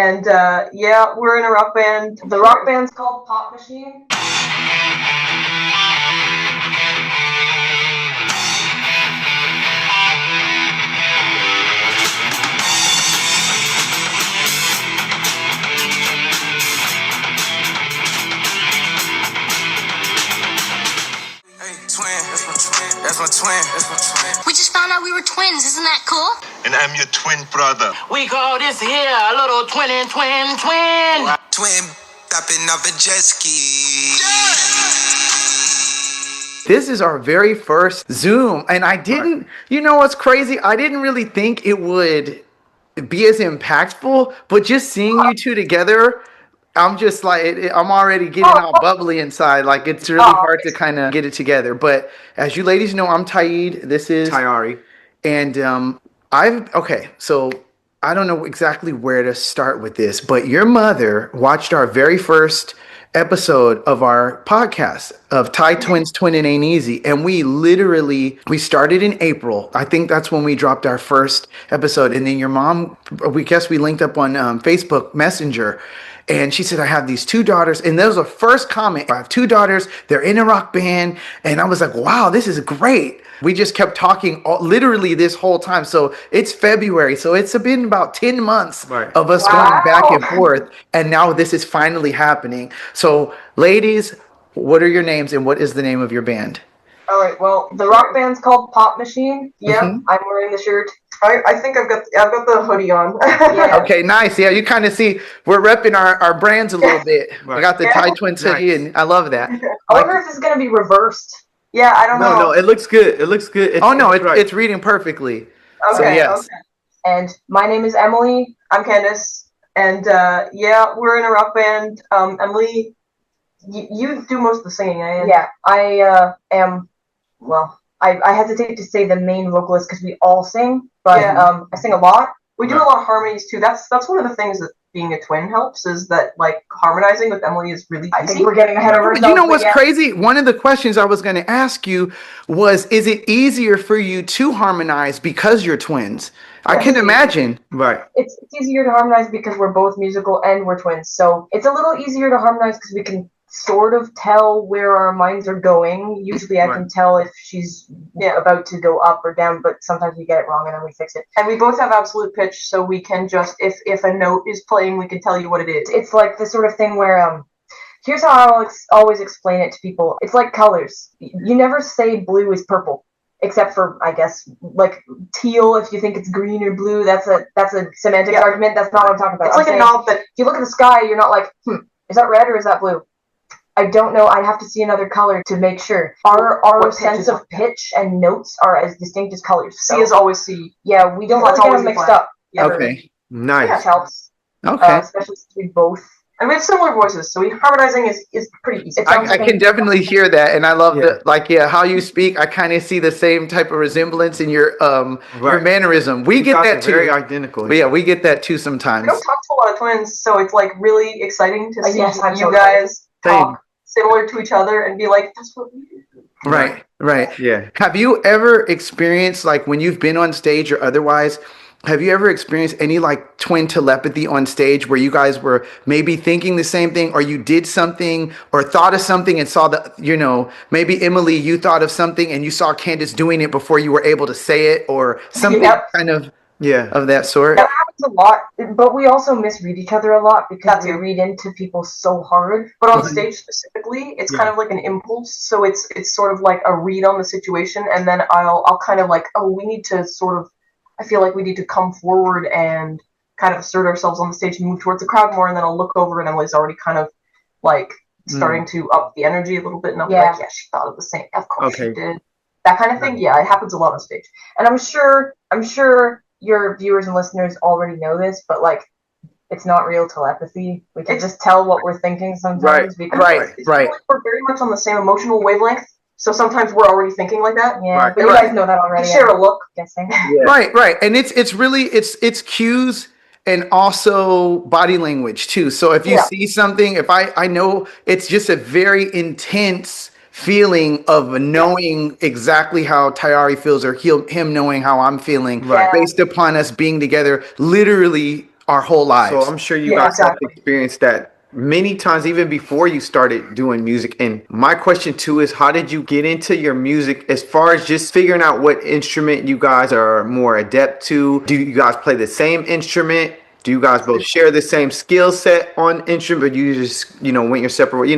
And yeah, we're in a rock band. The rock band's called Pop Machine. That's my twin. We just found out we were twins. Isn't that cool? And I'm your twin brother. We call this here a little twin. Twin tapping up a jet ski. This is our very first Zoom. And I didn't, you know what's crazy? I didn't really think it would be as impactful, but just seeing you two together, I'm just like, I'm already getting all bubbly inside. Like, it's really hard to kind of get it together. But as you ladies know, I'm Tyid. This is Tyari. And so I don't know exactly where to start with this, but your mother watched our very first episode of our podcast of TYTWINZ, Twinnin Ain't Easy. And we started in April. I think that's when we dropped our first episode. And then your mom, we linked up on Facebook Messenger. And she said, I have these two daughters. And that was the first comment. I have two daughters. They're in a rock band. And I was like, wow, this is great. We just kept talking literally this whole time. So it's February. So it's been about 10 months of us going back and forth. And now this is finally happening. So ladies, what are your names and what is the name of your band? All right. Well, the rock band's called Pop Machine. Yeah, I'm wearing the shirt. I think I've got the hoodie on. Yeah. Okay, nice. Yeah, you kind of see we're repping our brands a little bit. I got the TYTWINZ hoodie, and I love that. I wonder if this is gonna be reversed. Yeah, I don't know. No, it looks good. It's reading perfectly. Okay. So, yes. Okay. And my name is Emily. I'm Candace, and yeah, we're in a rock band. Emily, you do most of the singing. Yeah, I am. Well, I hesitate to say the main vocalist because we all sing, but I sing a lot. We do a lot of harmonies too. That's one of the things that being a twin helps, is that like harmonizing with Emily is really easy. I think we're getting ahead of ourselves. You know what's crazy? One of the questions I was going to ask you was, is it easier for you to harmonize because you're twins? I can imagine. Right. It's easier to harmonize because we're both musical and we're twins. So it's a little easier to harmonize because we can sort of tell where our minds are going. Usually I can tell if she's about to go up or down, but sometimes we get it wrong and then we fix it. And we both have absolute pitch, so we can just, if a note is playing, we can tell you what it is. It's like the sort of thing where, here's how I'll always explain it to people. It's like colors. You never say blue is purple, except for, I guess, like teal. If you think it's green or blue, that's a semantics argument. That's not what I'm talking about. It's like a knob that, if you look at the sky, you're not like, is that red or is that blue? I don't know. I'd have to see another color to make sure. Our sense of pitch and notes are as distinct as colors. So. C is always C. Yeah, we don't let them mixed up. Yeah, okay. Nice. That helps. Okay. Especially since we both. And we have similar voices, so harmonizing is pretty easy. I can definitely hear that, and I love how you speak. I kind of see the same type of resemblance in your mannerism. We get that too. Very identical. But yeah, we get that too sometimes. We don't talk to a lot of twins, so it's like really exciting to see you guys talk similar to each other and be like, that's what we do. Right. Yeah. Have you ever experienced, like, when you've been on stage or otherwise, have you ever experienced any like twin telepathy on stage where you guys were maybe thinking the same thing, or you did something or thought of something and saw maybe Emily, you thought of something and you saw Candace doing it before you were able to say it, or something kind of of that sort? That happens a lot, but we also misread each other a lot because we read into people so hard. But on stage specifically, it's kind of like an impulse. So it's sort of like a read on the situation, and then I'll kind of like, we need to sort of, I feel like we need to come forward and kind of assert ourselves on the stage and move towards the crowd more, and then I'll look over and Emily's already kind of like starting to up the energy a little bit, and I'll be like, she thought of the same. Of course she did. That kind of thing. Yeah, it happens a lot on stage. And I'm sure your viewers and listeners already know this, but like, it's not real telepathy. We can just tell what we're thinking sometimes. Right. We're very much on the same emotional wavelength. So sometimes we're already thinking like that. Yeah, but you guys know that already. You share a look, guessing. Yeah. Right. And it's really cues and also body language too. So if you see something, if I know, it's just a very intense feeling of knowing exactly how Tyari feels, or him knowing how I'm feeling, based upon us being together literally our whole lives. So I'm sure you Yeah, guys have exactly. experienced that many times, even before you started doing music. And my question too is, how did you get into your music as far as just figuring out what instrument you guys are more adept to? Do you guys play the same instrument? Do you guys both share the same skill set on instrument, but you just, went your separate way,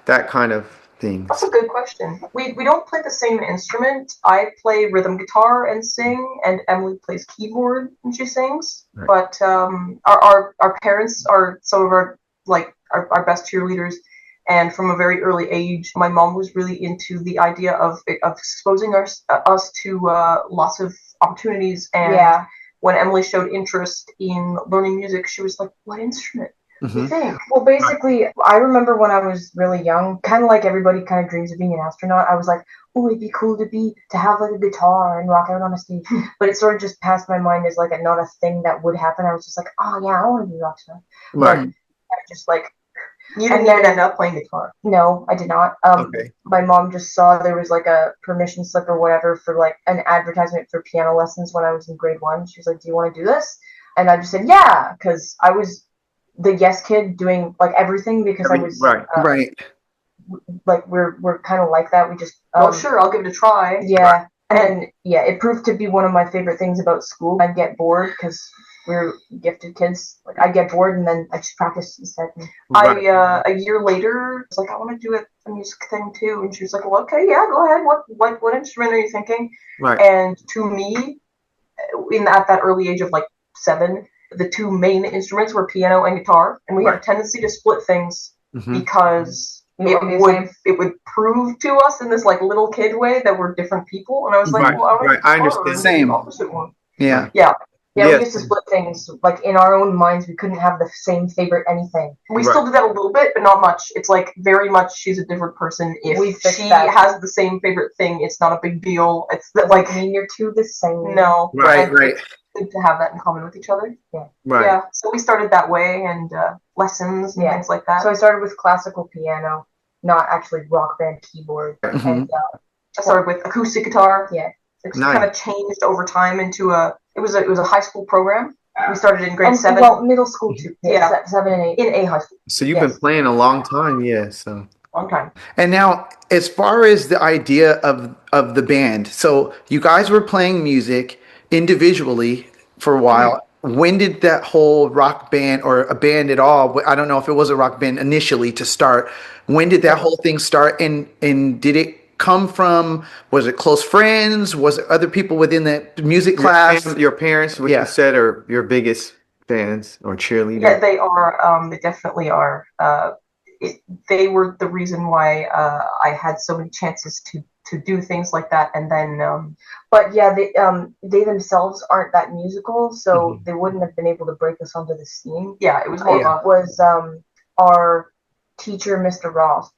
that kind of thing? That's a good question. We don't play the same instrument. I play rhythm guitar and sing, and Emily plays keyboard and she sings. Right. But our parents are some of our best cheerleaders, and from a very early age, my mom was really into the idea of exposing us to lots of opportunities. And when Emily showed interest in learning music, she was like, "What instrument?" You think? Well, basically, I remember when I was really young, kind of like everybody kind of dreams of being an astronaut. I was like, oh, it'd be cool to have like a guitar and rock out on a stage. But it sort of just passed my mind as like not a thing that would happen. I was just like, oh yeah, I want to be a rock star. Right. But I just like, you didn't even end up playing guitar. No, I did not. Okay. My mom just saw there was like a permission slip or whatever for like an advertisement for piano lessons when I was in grade 1. She was like, do you want to do this? And I just said, yeah, because I was the yes kid doing like everything because I was right. Like we're kind of like that. We just sure, I'll give it a try. Yeah, and yeah, it proved to be one of my favorite things about school. I'd get bored because we're gifted kids. Like I get bored and then I just practice instead. Right. A year later, was like, I want to do a music thing too, and she was like, well, okay, yeah, go ahead. What instrument are you thinking? Right. And to me, at that early age of like 7. The two main instruments were piano and guitar, and we had a tendency to split things because it would prove to us in this like little kid way that we're different people. And I was like, well, I understand. Same. Opposite one. Yeah. We used to split things like in our own minds. We couldn't have the same favorite anything. We still do that a little bit, but not much. It's like very much she's a different person. If she has the same favorite thing, it's not a big deal. It's like you're two the same. No. Right. Good to have that in common with each other. Yeah. Right. Yeah. So we started that way, and lessons and things like that. So I started with classical piano, not actually rock band keyboard. And I started with acoustic guitar. Yeah. It's kind of changed over time into it was a high school program. We started in grade 7. Well, middle school too. Yeah, 7 and 8 in a high school. So you've been playing a long time, so long time. And now, as far as the idea of the band, so you guys were playing music individually for a while. When did that whole rock band or a band at all? I don't know if it was a rock band initially to start. When did that whole thing start? And did it come from? Was it close friends? Was it other people within the music class? Your parents, what you said, are your biggest fans or cheerleaders? Yeah, they are. They definitely are. They were the reason why I had so many chances to do things like that. And then but yeah, they themselves aren't that musical, so they wouldn't have been able to break us onto the scene. Yeah, it was our teacher, Mr. Ross.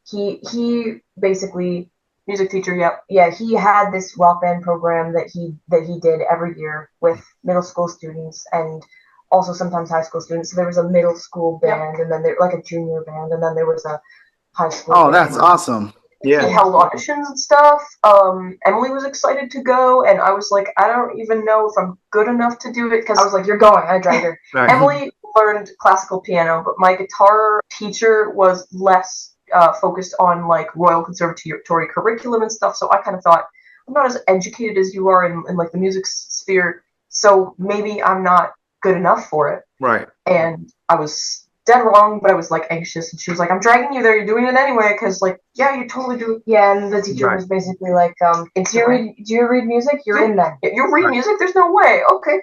He basically music teacher. Yeah, he had this rock band program that he did every year with middle school students and also sometimes high school students. So there was a middle school band, and then there like a junior band, and then there was a high school. Oh, that's awesome. Yeah. He held auditions and stuff. Emily was excited to go, and I was like, I don't even know if I'm good enough to do it, because I was like, you're going. I dragged her. Right. Emily learned classical piano, but my guitar teacher was less focused on like Royal Conservatory curriculum and stuff, so I kind of thought, I'm not as educated as you are in like the music sphere, so maybe I'm not good enough for it. Right. And I was dead wrong, but I was like anxious, and she was like, I'm dragging you there, you're doing it anyway, because like, yeah, you totally do it. Yeah, and the teacher was basically like, do you read music? You're in that. You read music? There's no way. Okay.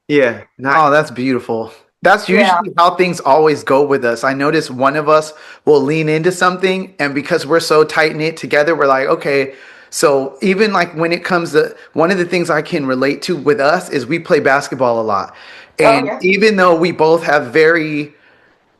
Yeah. Oh, that's beautiful. That's usually how things always go with us. I notice one of us will lean into something, and because we're so tight knit together, we're like, okay. So even like when it comes to one of the things I can relate to with us is we play basketball a lot. And even though we both have very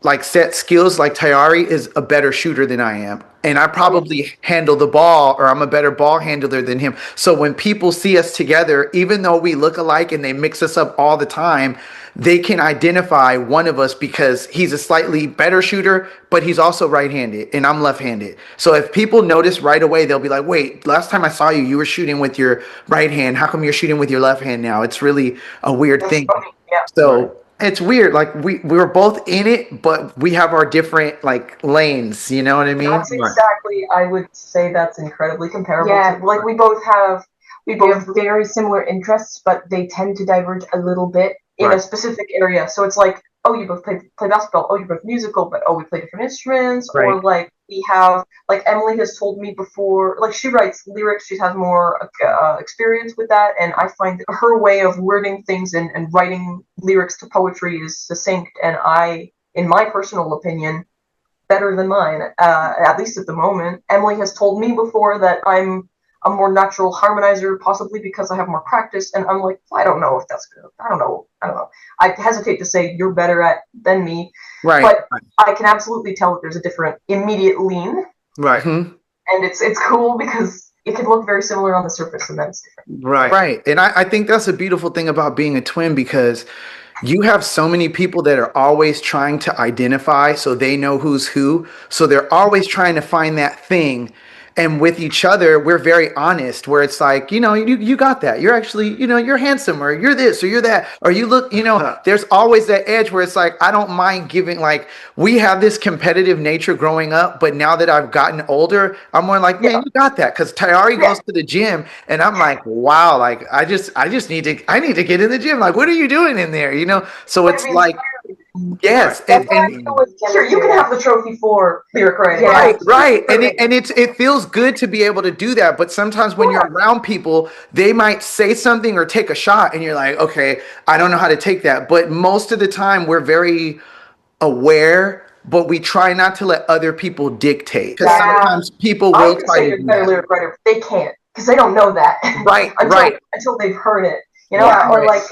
like set skills, like Tyari is a better shooter than I am. And I probably handle the ball, or I'm a better ball handler than him. So when people see us together, even though we look alike and they mix us up all the time, they can identify one of us because he's a slightly better shooter, but he's also right-handed and I'm left-handed. So if people notice right away, they'll be like, wait, last time I saw you, you were shooting with your right hand. How come you're shooting with your left hand now? It's really a weird thing. Funny. Yeah. So It's weird. Like we were both in it, but we have our different like lanes. You know what I mean? That's exactly. I would say that's incredibly comparable. Yeah, like we both have very similar interests, but they tend to diverge a little bit in a specific area. So it's like, oh, you both play basketball. Oh, you're both musical, but oh, we play different instruments. Right. Or like we have, like Emily has told me before, like she writes lyrics. She has more experience with that, and I find that her way of wording things and writing lyrics to poetry is succinct, and in my personal opinion, better than mine, at least at the moment. Emily has told me before that I'm a more natural harmonizer, possibly because I have more practice, and I'm like, I don't know if that's good. I don't know. I hesitate to say you're better at than me, right? But I can absolutely tell that there's a different immediate lean, right? And it's cool because it can look very similar on the surface, and then it's different, right. And I think that's a beautiful thing about being a twin, because you have so many people that are always trying to identify so they know who's who. So they're always trying to find that thing. And with each other, we're very honest, where it's like, you got that. You're actually, you're handsome, or you're this, or you're that, or you look, there's always that edge where it's like, I don't mind giving, like, we have this competitive nature growing up, but now that I've gotten older, I'm more like, man, you got that. Cause Tyari goes to the gym and I'm like, wow, like, I need to get in the gym. Like, what are you doing in there? So it's like, yes, and sure, you can have the trophy for lyric writing. Right. And it feels good to be able to do that. But sometimes when you're around people, they might say something or take a shot, and you're like, okay, I don't know how to take that. But most of the time, we're very aware, but we try not to let other people dictate. Because sometimes people will try to do that. Lyric writer, they can't, because they don't know that. Right, until they've heard it. Or like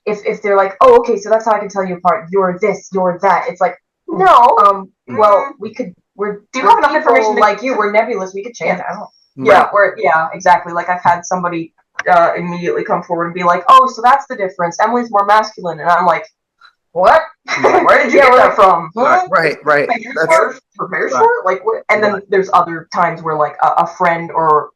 if they're like, oh, okay, so that's how I can tell you apart. You're this, you're that. It's like, no. Well, we're do you have enough information like you? We're nebulous. We could change it. Yeah, exactly. Like I've had somebody immediately come forward and be like, oh, so that's the difference. Emily's more masculine, and I'm like, what? Where did you get that from? Right. That's like, what? And then there's other times where like a friend or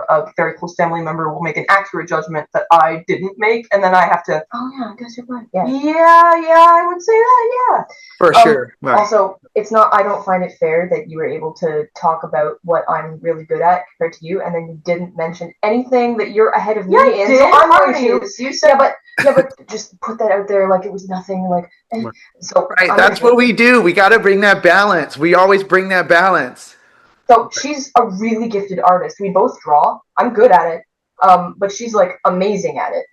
a very close family member will make an accurate judgment that I didn't make, and then I have to. Oh yeah, I guess you're right. Yeah, I would say that. Yeah, for sure. Right. Also, it's not. I don't find it fair that you were able to talk about what I'm really good at compared to you, and then you didn't mention anything that you're ahead of me in. So I'm going to. You said, but just put that out there like it was nothing. Like. So that's what we do. We got to bring that balance. We always bring that balance. So she's a really gifted artist. We both draw. I'm good at it, but she's like amazing at it.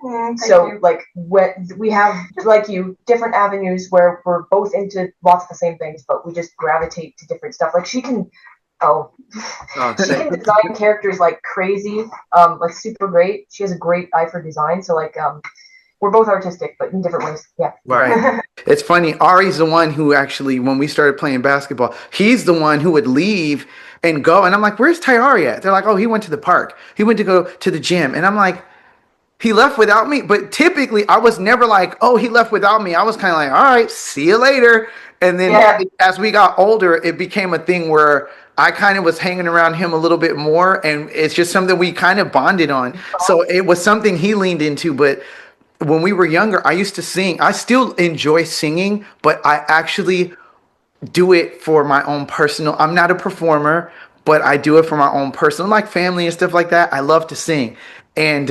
Like we have, like you, different avenues where we're both into lots of the same things, but we just gravitate to different stuff. Like she can. She can design characters like crazy, like super great. She has a great eye for design. So like we're both artistic, but in different ways. Yeah. Right. It's funny. Ari's the one who actually, when we started playing basketball, he's the one who would leave and go. And I'm like, where's Tyari at? They're like, oh, he went to the park. He went to go to the gym. And I'm like, he left without me. But typically, I was never like, oh, he left without me. I was kind of like, all right, see you later. And then as we got older, it became a thing where I kind of was hanging around him a little bit more. And it's just something we kind of bonded on. So it was something he leaned into. But when we were younger, I used to sing. I still enjoy singing, but I actually do it for my own personal. I'm not a performer, but I do it for my own personal, like family and stuff like that. I love to sing. And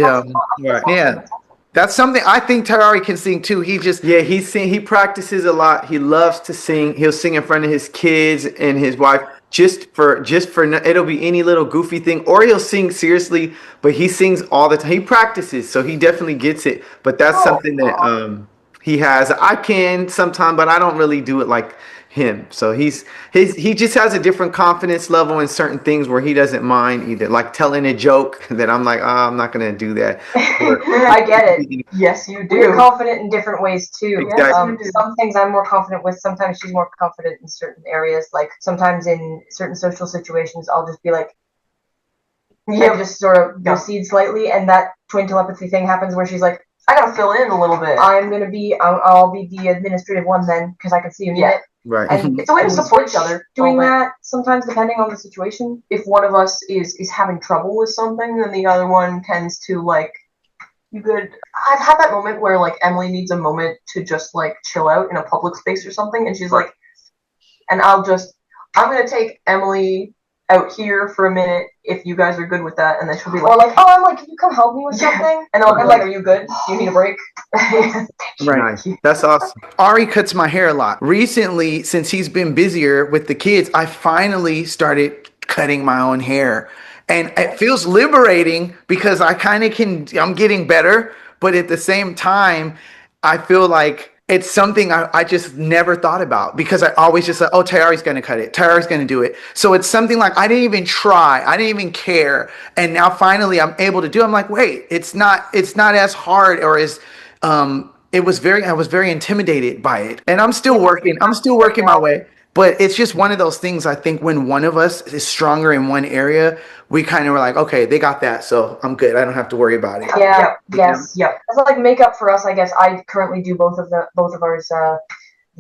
that's something I think Tyari can sing too. He practices a lot. He loves to sing. He'll sing in front of his kids and his wife. Just for it'll be any little goofy thing, or he'll sing seriously, but he sings all the time. He practices, so he definitely gets it. But that's something that he has. I can sometimes, but I don't really do it like him. So he just has a different confidence level in certain things where he doesn't mind either, like telling a joke that I'm like, I'm not gonna do that. I get it. Yes, you do. You're confident in different ways too. Exactly. Some things I'm more confident with. Sometimes she's more confident in certain areas. Like sometimes in certain social situations, I'll just be like, just sort of recede slightly, and that twin telepathy thing happens where she's like, I gotta fill in a little bit. I'll be the administrative one then, because I can see you need it. Right. And it's a way to support each other doing that, sometimes depending on the situation. If one of us is having trouble with something, then the other one tends to like You good? I've had that moment where like Emily needs a moment to just like chill out in a public space or something, and she's like, and I'm gonna take Emily out here for a minute if you guys are good with that, and then she'll be like, or like, oh, I'm like, can you come help me with something? And I'm like, are you good? Do you need a break? Right. That's awesome. Ari cuts my hair a lot. Recently, since he's been busier with the kids, I finally started cutting my own hair. And it feels liberating because I'm getting better, but at the same time, I feel like it's something I just never thought about because I always just said, oh, Tyari's going to cut it. Tyari's going to do it. So it's something like I didn't even try. I didn't even care. And now finally I'm able to do it. I'm like, wait, it's not as hard or as, I was very intimidated by it. And I'm still working my way. But it's just one of those things. I think when one of us is stronger in one area, we kind of were like, okay, they got that, so I'm good. I don't have to worry about it. Yeah. Yes. Yeah. It's like makeup for us. I guess I currently do both of ours.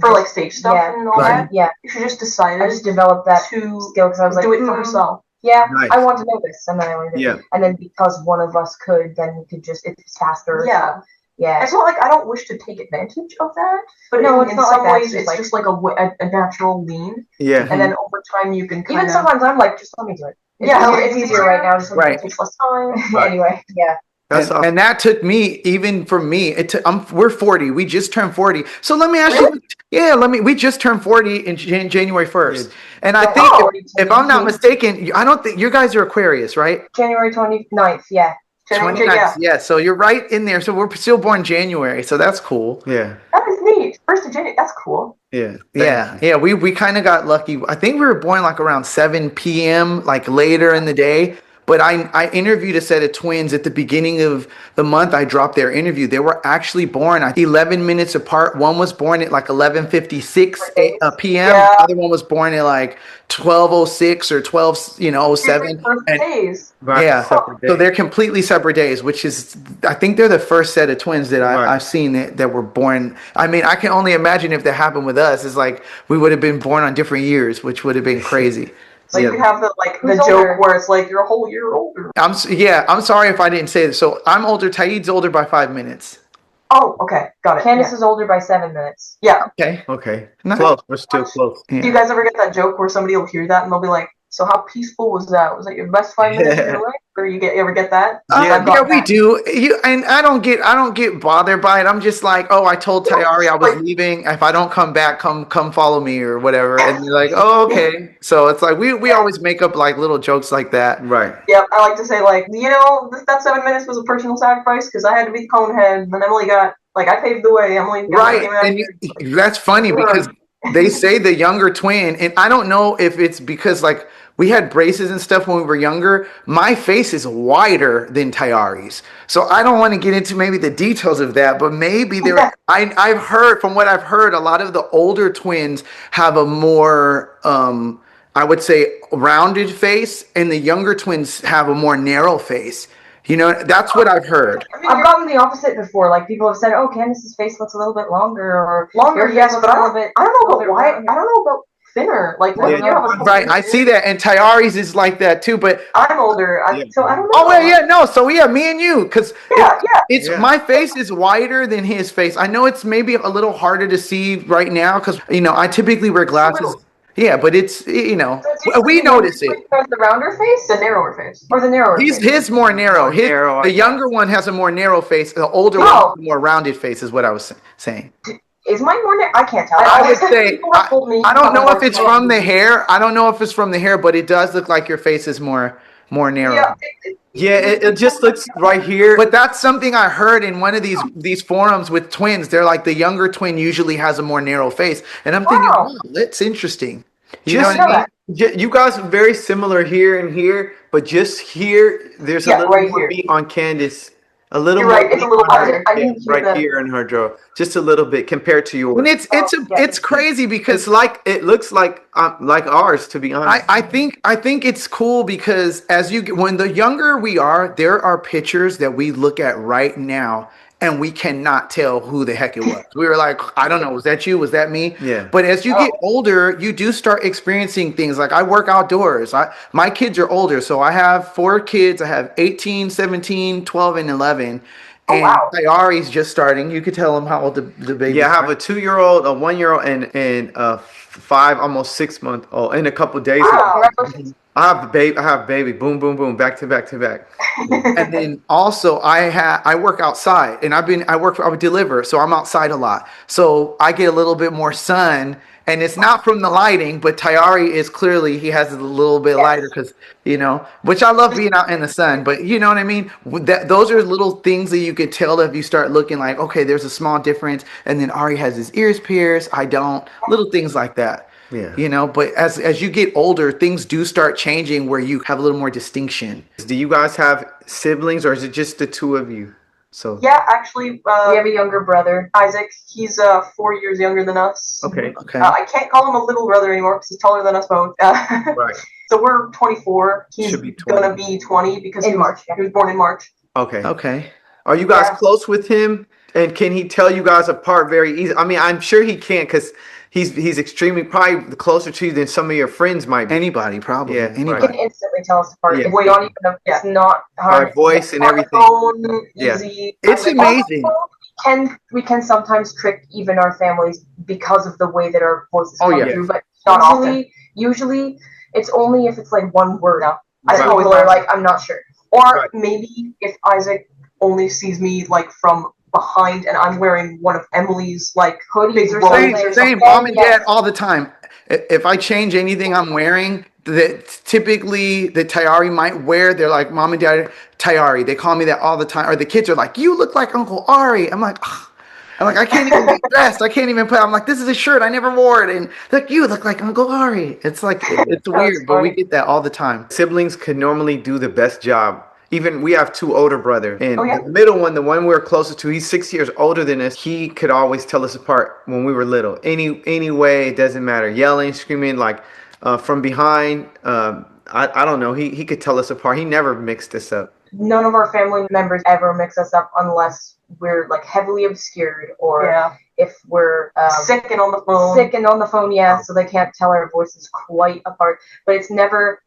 For like stage stuff and all that. Yeah. She just decided. I just developed that skill because I was like, do it for herself. Yeah, nice. I want to know this, and then I learned it. Yeah. And then because one of us could, then we could just it's faster. Yeah. So. Yeah, it's not like I don't wish to take advantage of that, but no, in some ways it's just like a natural lean. Yeah, and then over time you can even sometimes I'm like, just let me do it. It's easier right now. Just it takes less time. Anyway, yeah. And that took me, even for me, we're 40. We just turned 40. So let me ask you, we just turned 40 in January 1st. And I think, if I'm not mistaken, I don't think, you guys are Aquarius, right? January 29th, yeah. 29th, yeah. So you're right in there. So we're still born January. So that's cool. Yeah. That is neat. 1st of January. That's cool. Yeah. Yeah. We kind of got lucky. I think we were born like around 7 p.m., like later in the day. But I interviewed a set of twins at the beginning of the month. I dropped their interview. They were actually born 11 minutes apart. One was born at like 11:56 p.m. Yeah. The other one was born at like 12:06 or 12:07. Days. Yeah. So they're completely separate days, which is, I think they're the first set of twins that I've seen that were born. I mean, I can only imagine if that happened with us. It's like we would have been born on different years, which would have been crazy. Like you have the joke where it's like you're a whole year older. I'm sorry if I didn't say this. So I'm older. Tyid's older by 5 minutes. Oh, okay, got it. Candace is older by 7 minutes. Yeah. Okay. Close. We're still close. Do you guys ever get that joke where somebody will hear that and they'll be like, "So how peaceful was that? Was that your best 5 minutes of your life?" Or you ever get that? Yeah, we do. And I don't get bothered by it. I'm just like, oh, I told Tyari I was leaving. If I don't come back, come follow me or whatever. And you're like, oh, okay. So it's like we always make up like little jokes like that. Right. Yeah, I like to say like, that 7 minutes was a personal sacrifice because I had to be the cone head, and Emily got I paved the way. Emily and that's funny because they say the younger twin, and I don't know if it's because like we had braces and stuff when we were younger. My face is wider than Tyari's. So I don't want to get into maybe the details of that, but maybe I've heard, from what I've heard, a lot of the older twins have a more, I would say, rounded face, and the younger twins have a more narrow face. That's what I've heard. I've gotten the opposite before. Like people have said, "Oh, Candace's face looks a little bit longer," or yes, but I don't know about why. I don't know about thinner. Like right, I see that, and Tyari's is like that too. But I'm older, so I don't know. Oh yeah, no. So me and you, because my face is wider than his face. I know it's maybe a little harder to see right now because I typically wear glasses. Yeah, but it's, we notice it. The rounder face? The narrower face? Or the narrower face? His more narrow. The younger one has a more narrow face. The older one has a more rounded face is what I was saying. Is mine more narrow? I can't tell. I would say, I don't know if it's from the hair. I don't know if it's from the hair, but it does look like your face is more narrow. Yeah, it just looks right here. But that's something I heard in one of these forums with twins. They're like, the younger twin usually has a more narrow face. And I'm thinking, that's interesting. You know what I mean? You guys are very similar here and here, but just here, there's a little more meat on Candace. A little more. Right, it's a little harder. Right here in her jaw, just a little bit compared to yours. And it's crazy because it looks like ours, to be honest. I think it's cool because when the younger we are, there are pictures that we look at right now and we cannot tell who the heck it was. We were like, I don't know, was that you? Was that me? Yeah. But as you get older, you do start experiencing things. Like I work outdoors. My kids are older, so I have 4 kids. I have 18, 17, 12, and 11. And wow. Tyari's just starting. You could tell him how old the baby. Yeah, I have a 2-year-old, a 1-year-old, and a 5, almost 6 month old. In a couple days, Wow. Congratulations. I have a baby. I have a baby. Boom, boom, boom. Back to back to back. And then also I work outside, and I would deliver, so I'm outside a lot. So I get a little bit more sun, and it's not from the lighting, but Tyari is clearly, he has a little bit lighter because, which I love being out in the sun, but you know what I mean? Those are little things that you could tell if you start looking like, okay, there's a small difference. And then Ari has his ears pierced. I don't, little things like that. Yeah. But as you get older, things do start changing where you have a little more distinction. Do you guys have siblings, or is it just the two of you? So yeah, actually, We have a younger brother. Isaac. He's 4 years younger than us. okay. I can't call him a little brother anymore because he's taller than us both. Right. So we're 24. He's Should be 20. gonna be 20 because In he March, was born in March. Okay. Are you guys close with him? And can he tell you guys apart very easy? I mean, I'm sure he can, because he's extremely probably closer to you than some of your friends might be. Anybody, probably. Yeah, Anybody. He can instantly tell us apart. Yeah. It's not even it's not hard. By voice and On the everything. phone, Yeah. easy. It's amazing. We can sometimes trick even our families because of the way that our voices come yeah. through, but Not often. usually it's only if it's like one word. Right. People are like, I'm not sure. Or Right. maybe if Isaac only sees me like from behind and I'm wearing one of Emily's like Hoodies big or robes something. or Same, something. mom and Yes. dad all the time. If I change anything I'm wearing that typically the Tyari might wear, they're like, mom and dad, Tyari. They call me that all the time. Or the kids are like, you look like Uncle Ari. I'm like, ugh. I can't even be dressed. I can't even put. I'm like, this is a shirt. I never wore it. And like, you look like Uncle Ari. It's like, it's weird, but we get that all the time. Siblings could normally do the best job. Even we have 2 older brothers, and Oh, yeah? the middle one, the one we're closest to, he's 6 years older than us. He could always tell us apart when we were little. Any way, it doesn't matter. Yelling, screaming, like from behind. I don't know. He could tell us apart. He never mixed us up. None of our family members ever mix us up unless we're like heavily obscured or if we're sick and on the phone. So they can't tell our voices quite apart. But it's never,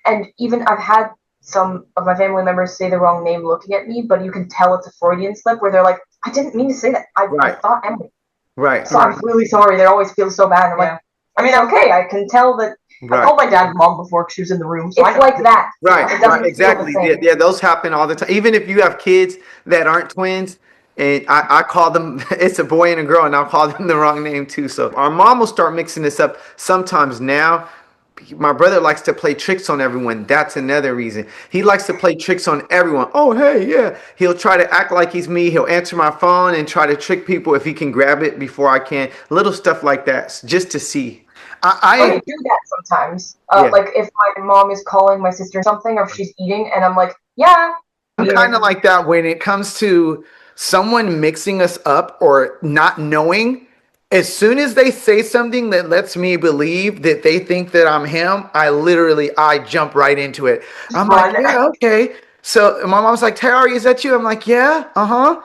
and even I've had some of my family members say the wrong name looking at me, but you can tell it's a Freudian slip where they're like, I didn't mean to say that. I thought Emily. Right. So I'm really sorry. They always feel so bad. And I'm like, I mean, okay, I can tell that. I called my dad and mom before because she was in the room. So It's like that. Right, It doesn't exactly. feel the same. Yeah, those happen all the time. Even if you have kids that aren't twins, and I call them, it's a boy and a girl, and I'll call them the wrong name too. So our mom will start mixing this up sometimes now. My brother likes to play tricks on everyone. That's another reason. He likes to play tricks on everyone. Oh, hey, yeah. He'll try to act like he's me. He'll answer my phone and try to trick people if he can grab it before I can. Little stuff like that, just to see. I do that sometimes. Like if my mom is calling my sister something or if she's eating and I'm like, yeah. I'm kind of like that when it comes to someone mixing us up or not knowing. As soon as they say something that lets me believe that they think that I'm him, I jump right into it. I'm like, yeah, okay. So my mom's like, Tyari, is that you? I'm like, yeah,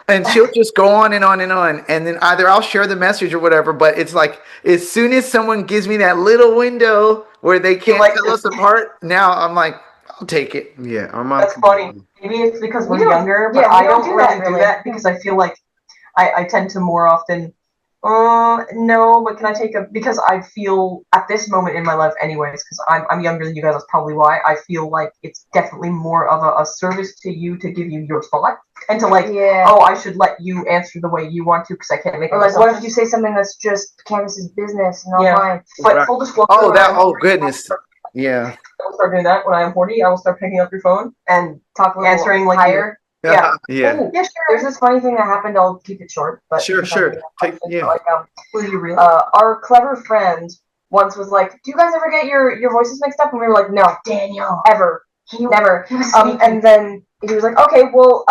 and she'll just go on and on and on. And then either I'll share the message or whatever, but it's like, as soon as someone gives me that little window where they can't tell us apart, now I'm like, I'll take it. Yeah, our mom. That's funny. Maybe it's because we're don't- younger, but yeah, we I don't don't do really that, do really. that because I feel like I tend to more often, no, but can I take because I feel at this moment in my life anyways, because I'm younger than you guys, that's probably why, I feel like it's definitely more of a service to you to give you your spot and to like, oh, I should let you answer the way you want to because I can't make Or like, what if you say something that's just Candace's business and not mine? But full disclosure. Oh, goodness. Yeah. I will start doing that when I am 40. I will start picking up your phone and Talk a little answering like higher. Yeah. Yeah. Ooh, there's this funny thing that happened. I'll keep it short. But Sure. Like, Will you really? our clever friend once was like, "Do you guys ever get your voices mixed up?" And we were like, "No, Daniel. ever, never." And then he was like, "Okay, well,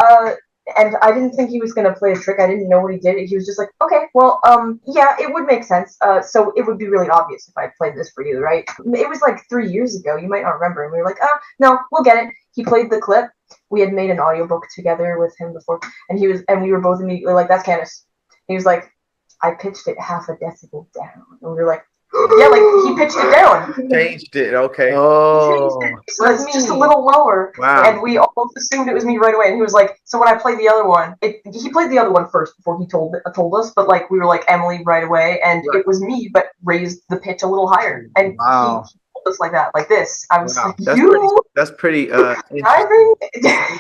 and I didn't think he was gonna play a trick. I didn't know what he did. He was just like, "Okay, well, yeah, it would make sense. So it would be really obvious if I played this for you, right?" It was like 3 years ago. You might not remember. And we were like, "Oh, no, we'll get it." He played the clip. We had made an audiobook together with him before, and we were both immediately like, "That's Candace." He was like, "I pitched it half a decibel down," and we were like, Yeah, like he pitched it down. Changed it. Okay. Oh. So it's just a little lower. Wow. And we almost assumed it was me right away. And he was like, so when I played the other one, he played the other one first before he told us, but like we were like Emily right away, and it was me, but raised the pitch a little higher. And he told us like that, like this. I was like, that's pretty driving?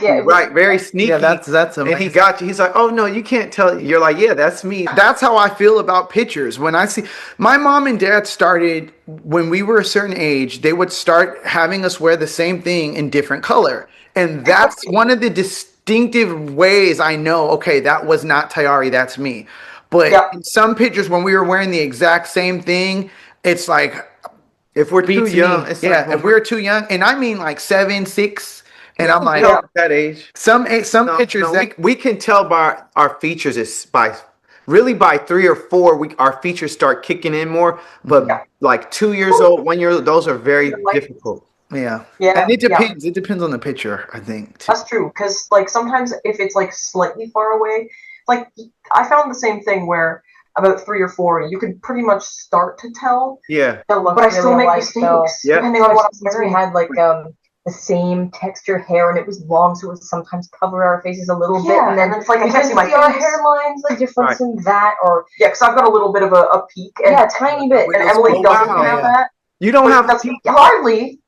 Yeah, right, very sneaky. Yeah, that's amazing. And he got you. He's like, oh no, you can't tell. You're like, yeah, that's me. That's how I feel about pictures. When I see my mom and dad started when we were a certain age, they would start having us wear the same thing in different color. And that's one of the distinctive ways I know, okay, that was not Tyari, that's me. But in some pictures when we were wearing the exact same thing, it's like if we're too young, if we're too young, and I mean like 7, 6, and I'm like that age. Some pictures we can tell by our features is by 3 or 4 our features start kicking in more, but like 2 years old, 1 year old, those are very difficult. Yeah, and it depends. It depends on the picture, I think. Too. That's true, because like sometimes if it's like slightly far away, like I found the same thing where about 3 or 4, you could pretty much start to tell. Yeah, but I still make mistakes depending on what we had like the same texture hair, and it was long, so it would sometimes cover our faces a little bit, and then it's like I can't see my our hairlines, the difference in that, or because I've got a little bit of a peak, and a tiny bit, and Emily doesn't have that. You don't have hardly.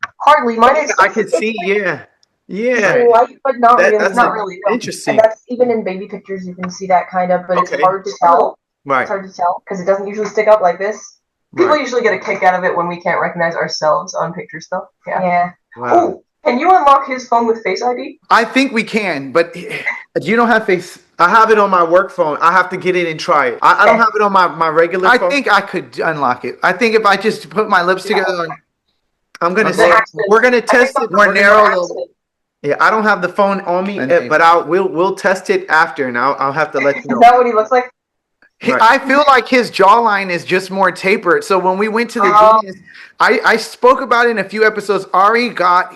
Mine is. I could see, yeah. Slight, but not really. That's not really. Interesting. And that's even in baby pictures, you can see that kind of, but it's hard to tell. Right. It's hard to tell because it doesn't usually stick up like this. People usually get a kick out of it when we can't recognize ourselves on picture stuff. Yeah. Wow. Oh, can you unlock his phone with Face ID? I think we can, but you don't have Face. I have it on my work phone. I have to get in and try it. I don't have it on my regular phone. I think I could unlock it. I think if I just put my lips together, I'm gonna say we're gonna test it more narrow. Yeah, I don't have the phone on me, but we'll test it after, and I'll have to let you know. Is that what he looks like? Right. I feel like his jawline is just more tapered. So when we went to the dentist, I spoke about it in a few episodes. Ari got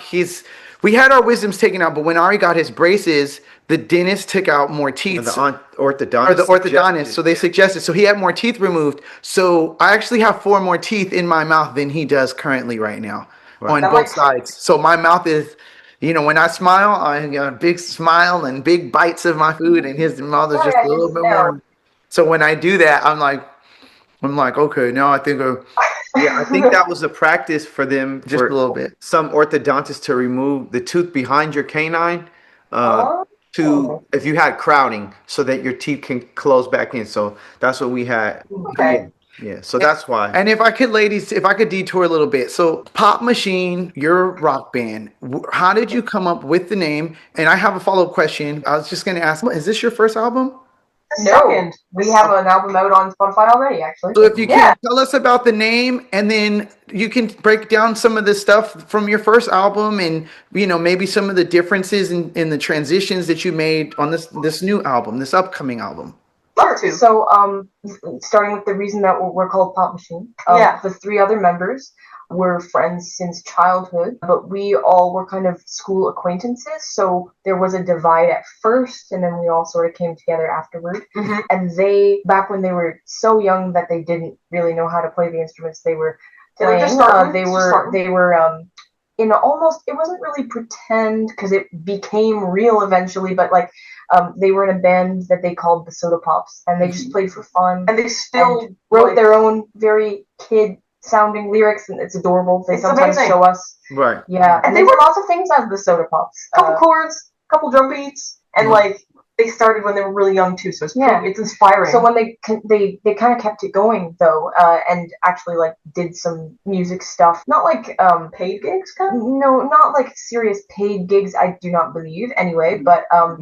we had our wisdoms taken out, but when Ari got his braces, the dentist took out more teeth. The orthodontist. Or the orthodontist. So they suggested. So he had more teeth removed. So I actually have 4 more teeth in my mouth than he does currently right now on both sides. So my mouth is, when I smile, I got a big smile and big bites of my food, and his mouth is just a little bit more. So when I do that, I'm like, okay, now I think I think that was a practice for them, just a little bit. Some orthodontists to remove the tooth behind your canine, if you had crowding, so that your teeth can close back in. So that's what we had. Okay. Yeah. So that's why. And if I could detour a little bit. So Pop Machine, your rock band. How did you come up with the name? And I have a follow-up question. I was just going to ask, is this your first album? No, we have an album out on Spotify already, actually. So if you can tell us about the name, and then you can break down some of the stuff from your first album, and maybe some of the differences in the transitions that you made on this new album, this upcoming album. Sure. So, starting with the reason that we're called Pop Machine. The 3 other members were friends since childhood, but we all were kind of school acquaintances. So there was a divide at first, and then we all sort of came together afterward. Mm-hmm. And they, back when they were so young that they didn't really know how to play the instruments they were playing, they were in almost, it wasn't really pretend because it became real eventually, but like they were in a band that they called the Soda Pops, and they just played for fun. And they still wrote their own very kid-sounding lyrics, and it's adorable. They sometimes show us. Right. Yeah, and they were lots of things as the Soda Pops. Couple chords, couple drum beats, and like they started when they were really young too, so it's inspiring. So when they kind of kept it going though, and actually like did some music stuff, not like paid gigs, kind of. No, not like serious paid gigs. I do not believe anyway, but I'm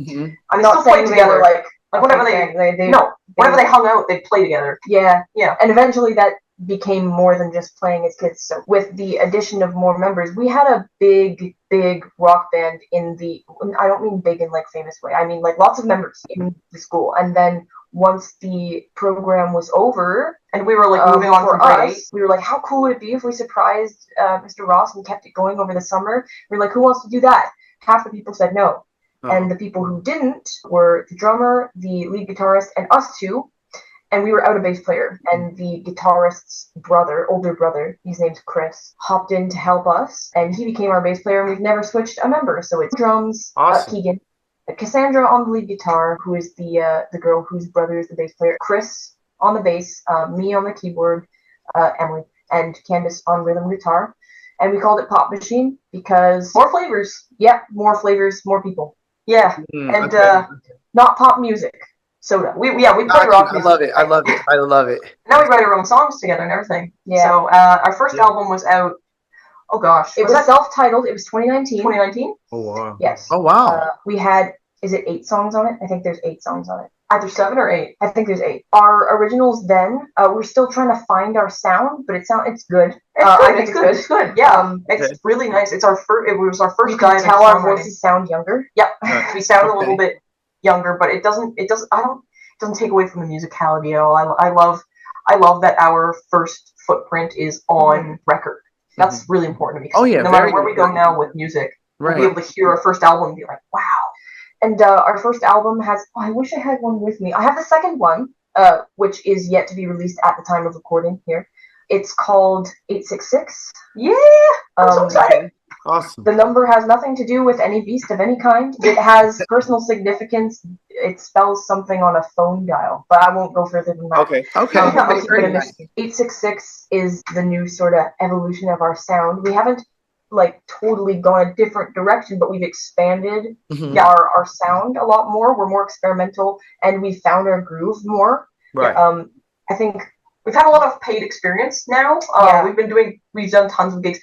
not saying they were like whenever whenever they hung out, they'd play together. Yeah, and eventually that became more than just playing as kids. So with the addition of more members, we had a big rock band I don't mean big in like famous way. I mean like lots of members in the school. And then once the program was over and we were like moving on for us, we were like, how cool would it be if we surprised Mr. Ross and kept it going over the summer? We were like, who wants to do that? Half the people said no. And the people who didn't were the drummer, the lead guitarist, and us 2. and we were out a bass player, and the guitarist's older brother, his name's Chris, hopped in to help us, and he became our bass player, and we've never switched a member. So it's drums, Awesome. Keegan, Cassandra on the lead guitar, who is the girl whose brother is the bass player, Chris on the bass, me on the keyboard, Emily, and Candace on rhythm guitar. And we called it Pop Machine because More flavors. Yeah, more flavors, more people. Yeah, and not pop music. Soda. we play rock music. I love it. Now we write our own songs together and everything. Yeah. So our first album was out. Oh gosh, it was self-titled. It was 2019. 2019. Oh wow. Yes. Oh wow. We had, is it 8 songs on it? I think there's 8 songs on it. Either 7 or 8. I think there's 8. Our originals then, we're still trying to find our sound, but it's good. I think It's good. Yeah, it's really nice. It was our first. You can tell our voices sound younger. Yep, we sound a little bit younger, but it doesn't take away from the musicality at all. I love that our first footprint is on record. That's really important to me. Oh yeah, no matter where we go now with music, we'll be able to hear our first album and be like, wow. And our first album has, I wish I had one with me. I have the second one, which is yet to be released at the time of recording here. It's called 866. Yeah, I'm so excited. Awesome. The number has nothing to do with any beast of any kind. It has personal significance. It spells something on a phone dial, but I won't go further than that. Okay. I'll keep it a mystery. 866 is the new sort of evolution of our sound. We haven't totally gone a different direction, but we've expanded our sound a lot more. We're more experimental, and we found our groove more. Right. I think we've had a lot of paid experience now. We've done tons of gigs.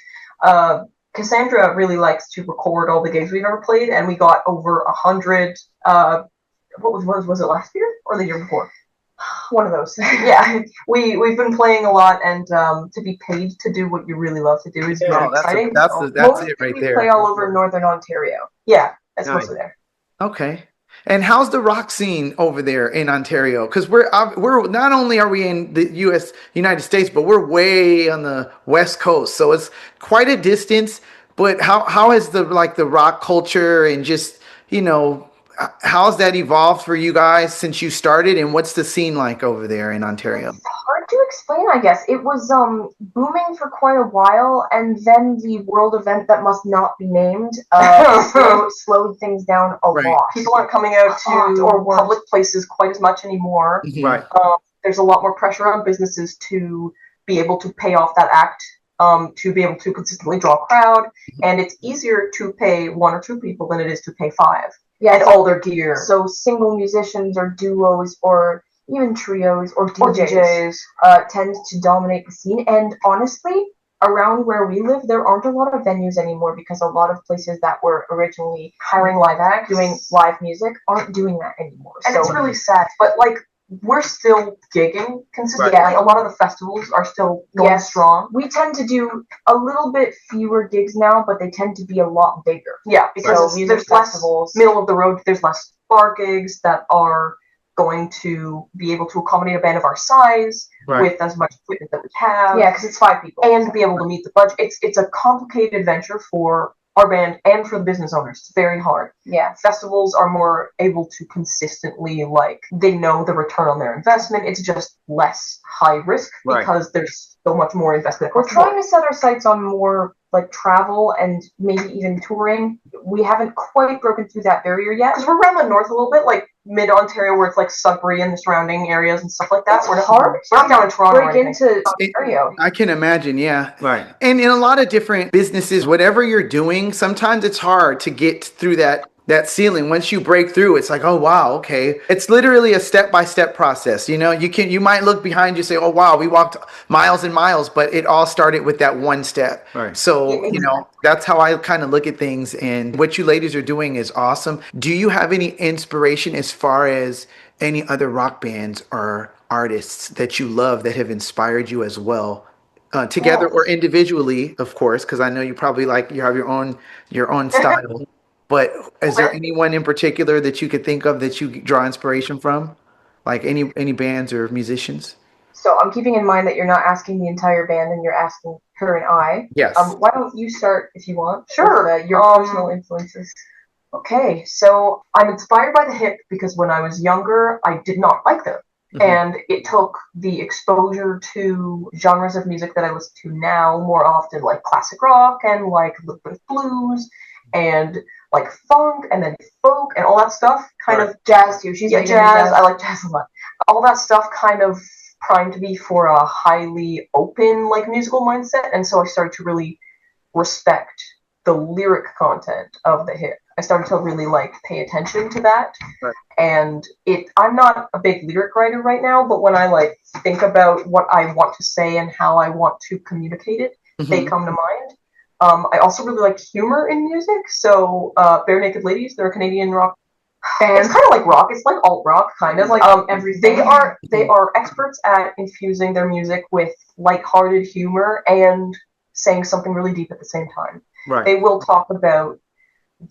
Cassandra really likes to record all the gigs we've ever played, and we got over 100. What was it last year or the year before? One of those. Yeah, we've been playing a lot, and to be paid to do what you really love to do is really exciting. That's it right there. We play all over Northern Ontario. Yeah, that's mostly there. Okay. And how's the rock scene over there in Ontario? Because we're not only are we in the United States, but we're way on the West Coast, so it's quite a distance. But how has the rock culture and just how's that evolved for you guys since you started, and what's the scene like over there in Ontario? It's hard to explain, I guess. It was booming for quite a while, and then the world event that must not be named slowed things down a lot. People aren't coming out to public places quite as much anymore. Right. There's a lot more pressure on businesses to be able to pay off that act, to be able to consistently draw a crowd, and it's easier to pay 1 or 2 people than it is to pay 5. Yeah, and all their gear. So single musicians or duos or even trios or DJs tend to dominate the scene. And honestly, around where we live, there aren't a lot of venues anymore because a lot of places that were originally hiring live acts, doing live music, aren't doing that anymore. And it's really sad. But we're still gigging consistently. Right. A lot of the festivals are still going strong. We tend to do a little bit fewer gigs now, but they tend to be a lot bigger. Yeah, because there's festivals. Less middle of the road. There's less bar gigs that are going to be able to accommodate a band of our size with as much equipment that we have. Yeah, because it's 5 people. And be able to meet the budget. It's a complicated venture for our band and for the business owners. It's very hard. Yeah. Festivals are more able to consistently, they know the return on their investment. It's just less high risk because there's so much more investment. We're trying to set our sights on more travel and maybe even touring. We haven't quite broken through that barrier yet. Because we're around the north a little bit, mid-Ontario, where it's Sudbury and the surrounding areas and stuff like that. It's hard. We're not down in Toronto. Break into Ontario. I can imagine, yeah. Right. And in a lot of different businesses, whatever you're doing, sometimes it's hard to get through that ceiling. Once you break through, it's oh wow, okay. It's literally a step-by-step process. You might look behind you and say, oh wow, we walked miles and miles, but it all started with that one step. Right. So, that's how I kind of look at things, and what you ladies are doing is awesome. Do you have any inspiration as far as any other rock bands or artists that you love that have inspired you as well? Together or individually, of course, because I know you probably you have your own style. But is there anyone in particular that you could think of that you draw inspiration from? Any bands or musicians? So I'm keeping in mind that you're not asking the entire band and you're asking her and I. Yes. Why don't you start if you want? Sure. With, your personal influences. Okay, so I'm inspired by the hip because when I was younger, I did not like them. And it took the exposure to genres of music that I listen to now more often, like classic rock and like a little bit of blues and like funk and then folk and all that stuff. Kind of jazz too. She's jazz. I like jazz a lot. All that stuff kind of primed me for a highly open like musical mindset, and so I started to really respect the lyric content of the hit. I started to really like pay attention to that. And I'm not a big lyric writer right now, but when I like think about what I want to say and how I want to communicate it, they come to mind. I also really like humor in music. So Barenaked Ladies, they're a Canadian rock band. It's kind of like rock. It's like alt rock, kind of like everything. They are experts at infusing their music with lighthearted humor and saying something really deep at the same time. They will talk about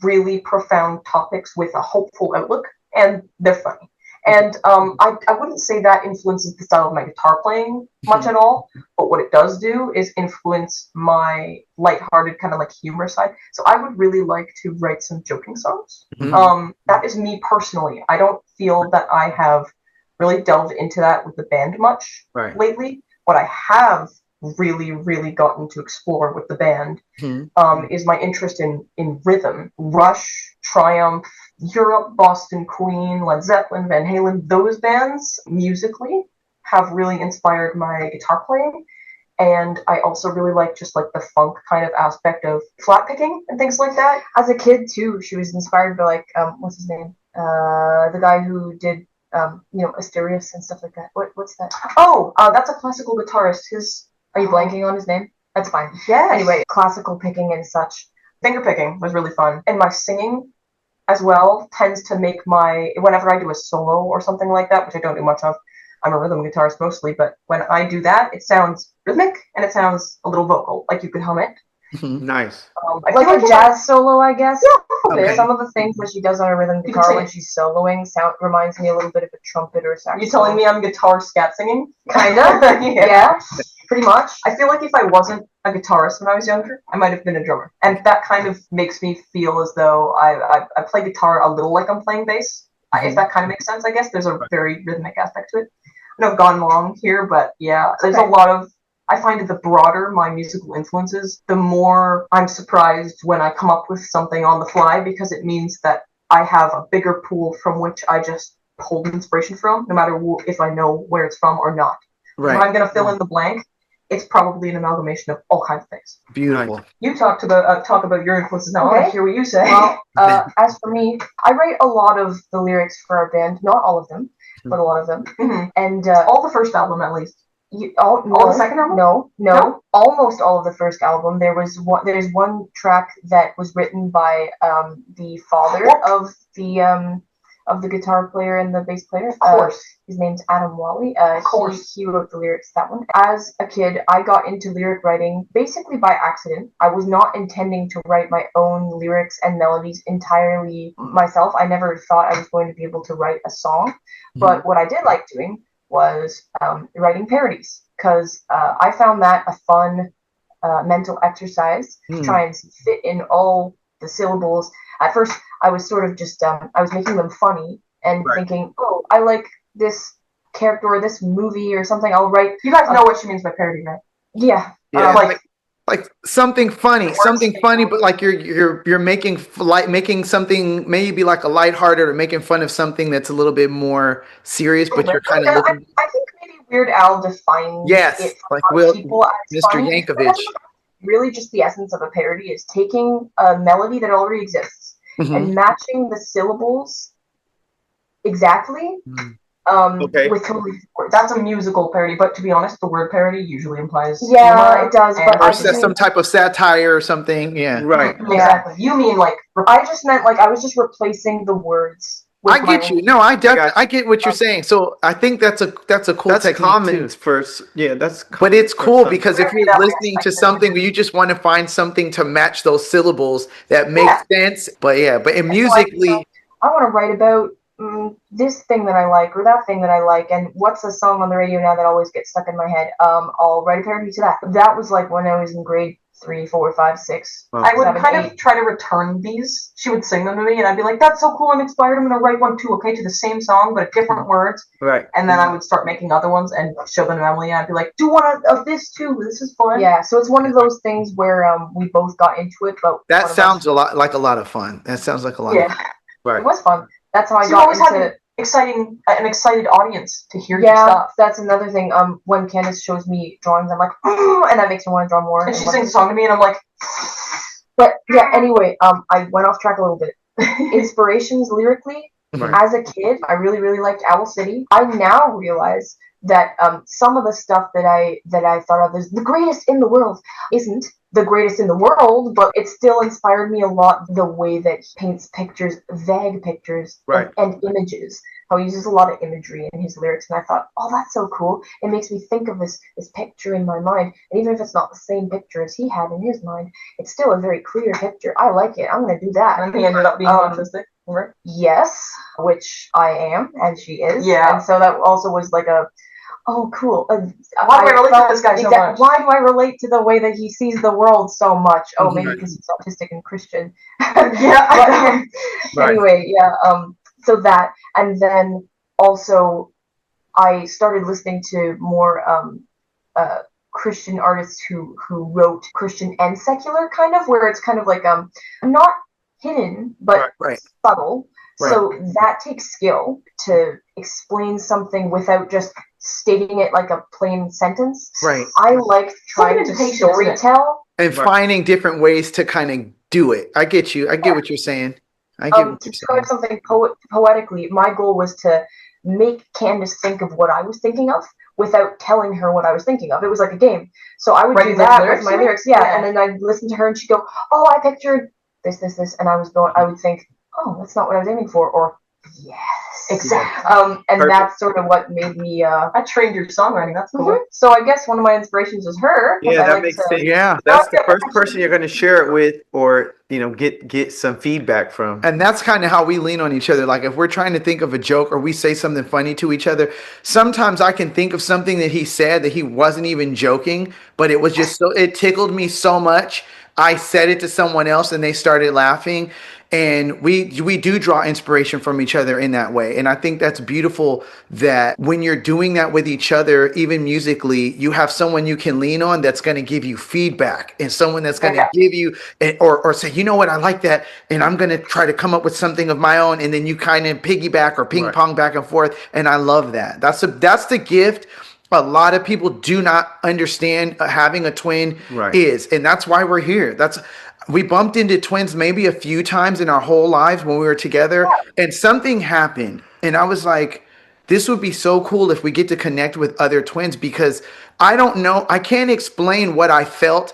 really profound topics with a hopeful outlook, and they're funny. And I wouldn't say that influences the style of my guitar playing much at all, but what it does do is influence my lighthearted kind of like humor side. So I would really like to write some joking songs. That is me personally. I don't feel that I have really delved into that with the band much lately. What I have really gotten to explore with the band is my interest in rhythm. Rush, Triumph, Europe, Boston, Queen, Led Zeppelin, Van Halen, those bands musically have really inspired my guitar playing. And I also really like just like the funk kind of aspect of flat picking and things like that. As a kid too, she was inspired by like what's his name? The guy who did Asterius and stuff like that. What's that? Oh, that's a classical guitarist. Are you blanking on his name? That's fine. Yeah. Anyway, classical picking and such. Finger picking was really fun. And my singing as well tends to make whenever I do a solo or something like that, which I don't do much of, I'm a rhythm guitarist mostly, but when I do that, it sounds rhythmic and it sounds a little vocal, like you could hum it. Nice. Like a jazz solo, I guess. Yeah, okay. Some of the things that she does on a rhythm guitar when she's soloing reminds me a little bit of a trumpet or a saxophone. You telling me I'm guitar scat singing? Kind of. Yeah. Pretty much. I feel like if I wasn't a guitarist when I was younger, I might have been a drummer. And that kind of makes me feel as though I play guitar a little like I'm playing bass. If that kind of makes sense, I guess. There's a very rhythmic aspect to it. I know I've gone long here, but yeah, there's a lot of... I find the broader my musical influences, the more I'm surprised when I come up with something on the fly, because it means that I have a bigger pool from which I just pulled inspiration from, no matter if I know where it's from or not. When I'm going to fill in the blank, it's probably an amalgamation of all kinds of things. Beautiful. You talk about your influences now. I want to hear what you say. Well, as for me, I write a lot of the lyrics for our band. Not all of them, but a lot of them. And all the first album, at least. All the second album? No. Almost all of the first album. There's one track that was written by the father of the guitar player and the bass player. Of course. His name's Adam Wally. Of course. He wrote the lyrics to that one. As a kid, I got into lyric writing basically by accident. I was not intending to write my own lyrics and melodies entirely myself. I never thought I was going to be able to write a song. But what I did like doing was writing parodies, because I found that a fun mental exercise to try and fit in all the syllables. At first, I was sort of just, I was making them funny and thinking, oh, I like this character or this movie or something. I'll write. You guys know what she means by parody, right? Yeah. Like something funny, but like you're making something maybe like a lighthearted, or making fun of something that's a little bit more serious, but you're kind of looking. I think maybe Weird Al defines it for like people as Mr. funny. Yankovic. Really, just the essence of a parody is taking a melody that already exists and matching the syllables exactly. With totally that's a musical parody, but to be honest, the word parody usually implies it does, but or some type of satire or something. Exactly. You mean like I just meant like I was just replacing the words. I get you. No, I get what you're saying. So I think that's a cool technique common too. First, but it's cool because if you're listening to something where you just want to find something to match those syllables that makes sense. But musically, I want to write about this thing that I like or that thing that I like, and what's a song on the radio now that always gets stuck in my head? I'll write a parody to that. That was like when I was in grade 3, 4, 5, 6. I would 7, kind 8. of try to return these. She would sing them to me, and I'd be like, "That's so cool! I'm inspired. I'm gonna write one too, okay, to the same song but different words." Right. And then I would start making other ones and show them to Emily, and I'd be like, "Do one of this too. This is fun." Yeah, so it's one of those things where we both got into it, but That sounds a lot of fun. That sounds like a lot of fun. Right. It was fun. That's how I So you got always into had an excited audience to hear your Yeah, stuff. that's another thing. When Candace shows me drawings, I'm like, and that makes me want to draw more. And she sings a song to me, and I'm like, But yeah, anyway, I went off track a little bit. Inspirations lyrically, Right. as a kid, I really, really liked Owl City. I now realize that some of the stuff that I thought of as the greatest in the world isn't the greatest in the world, but it still inspired me a lot the way that he paints pictures, vague pictures, Right. and images. How he uses a lot of imagery in his lyrics, and I thought, oh, that's so cool. It makes me think of this picture in my mind, and even if it's not the same picture as he had in his mind, it's still a very clear picture. I like it. I'm gonna do that. and he ended up being autistic. Right? Yes, which I am, and she is. Yeah. And so that also was like oh, cool. Why do I relate to this guy so much? Why do I relate to the way that he sees the world so much? Oh, maybe Right. because he's autistic and Christian. Yeah. But, anyway, yeah. So that, and then also I started listening to more Christian artists who wrote Christian and secular, kind of, where it's kind of like not hidden but Right. subtle. Right. So that takes skill to explain something without just stating it like a plain sentence. Right. I like trying to meditation, isn't it? storytell. And Right. finding different ways to kind of do it. I get you. I get what you're saying. I get what To you're describe saying. something poetically, my goal was to make Candace think of what I was thinking of without telling her what I was thinking of. It was like a game. So I would Writing do the that lyrics, with my you mean? lyrics, yeah. Yeah. And then I'd listen to her and she'd go, oh, I pictured this, and I would think, oh, that's not what I was aiming for, or yes. Exactly. And Perfect. that's sort of what made me I trained your songwriting. That's cool. So I guess one of my inspirations is her. 'cause Yeah, I that like makes to- sense. Yeah. That's the first person you're going to share it with, or get some feedback from. And that's kind of how we lean on each other. Like if we're trying to think of a joke or we say something funny to each other, sometimes I can think of something that he said that he wasn't even joking, but it was just it tickled me so much. I said it to someone else and they started laughing. And we do draw inspiration from each other in that way. And I think that's beautiful that when you're doing that with each other, even musically, you have someone you can lean on that's going to give you feedback, and someone that's going to give you or say, you know what, I like that. And I'm going to try to come up with something of my own. And then you kind of piggyback or ping pong back and forth. And I love that. That's the gift. A lot of people do not understand having a twin is, and that's why we're here. We bumped into twins maybe a few times in our whole lives when we were together, and something happened, and I was like, this would be so cool if we get to connect with other twins, because I don't know, I can't explain what I felt,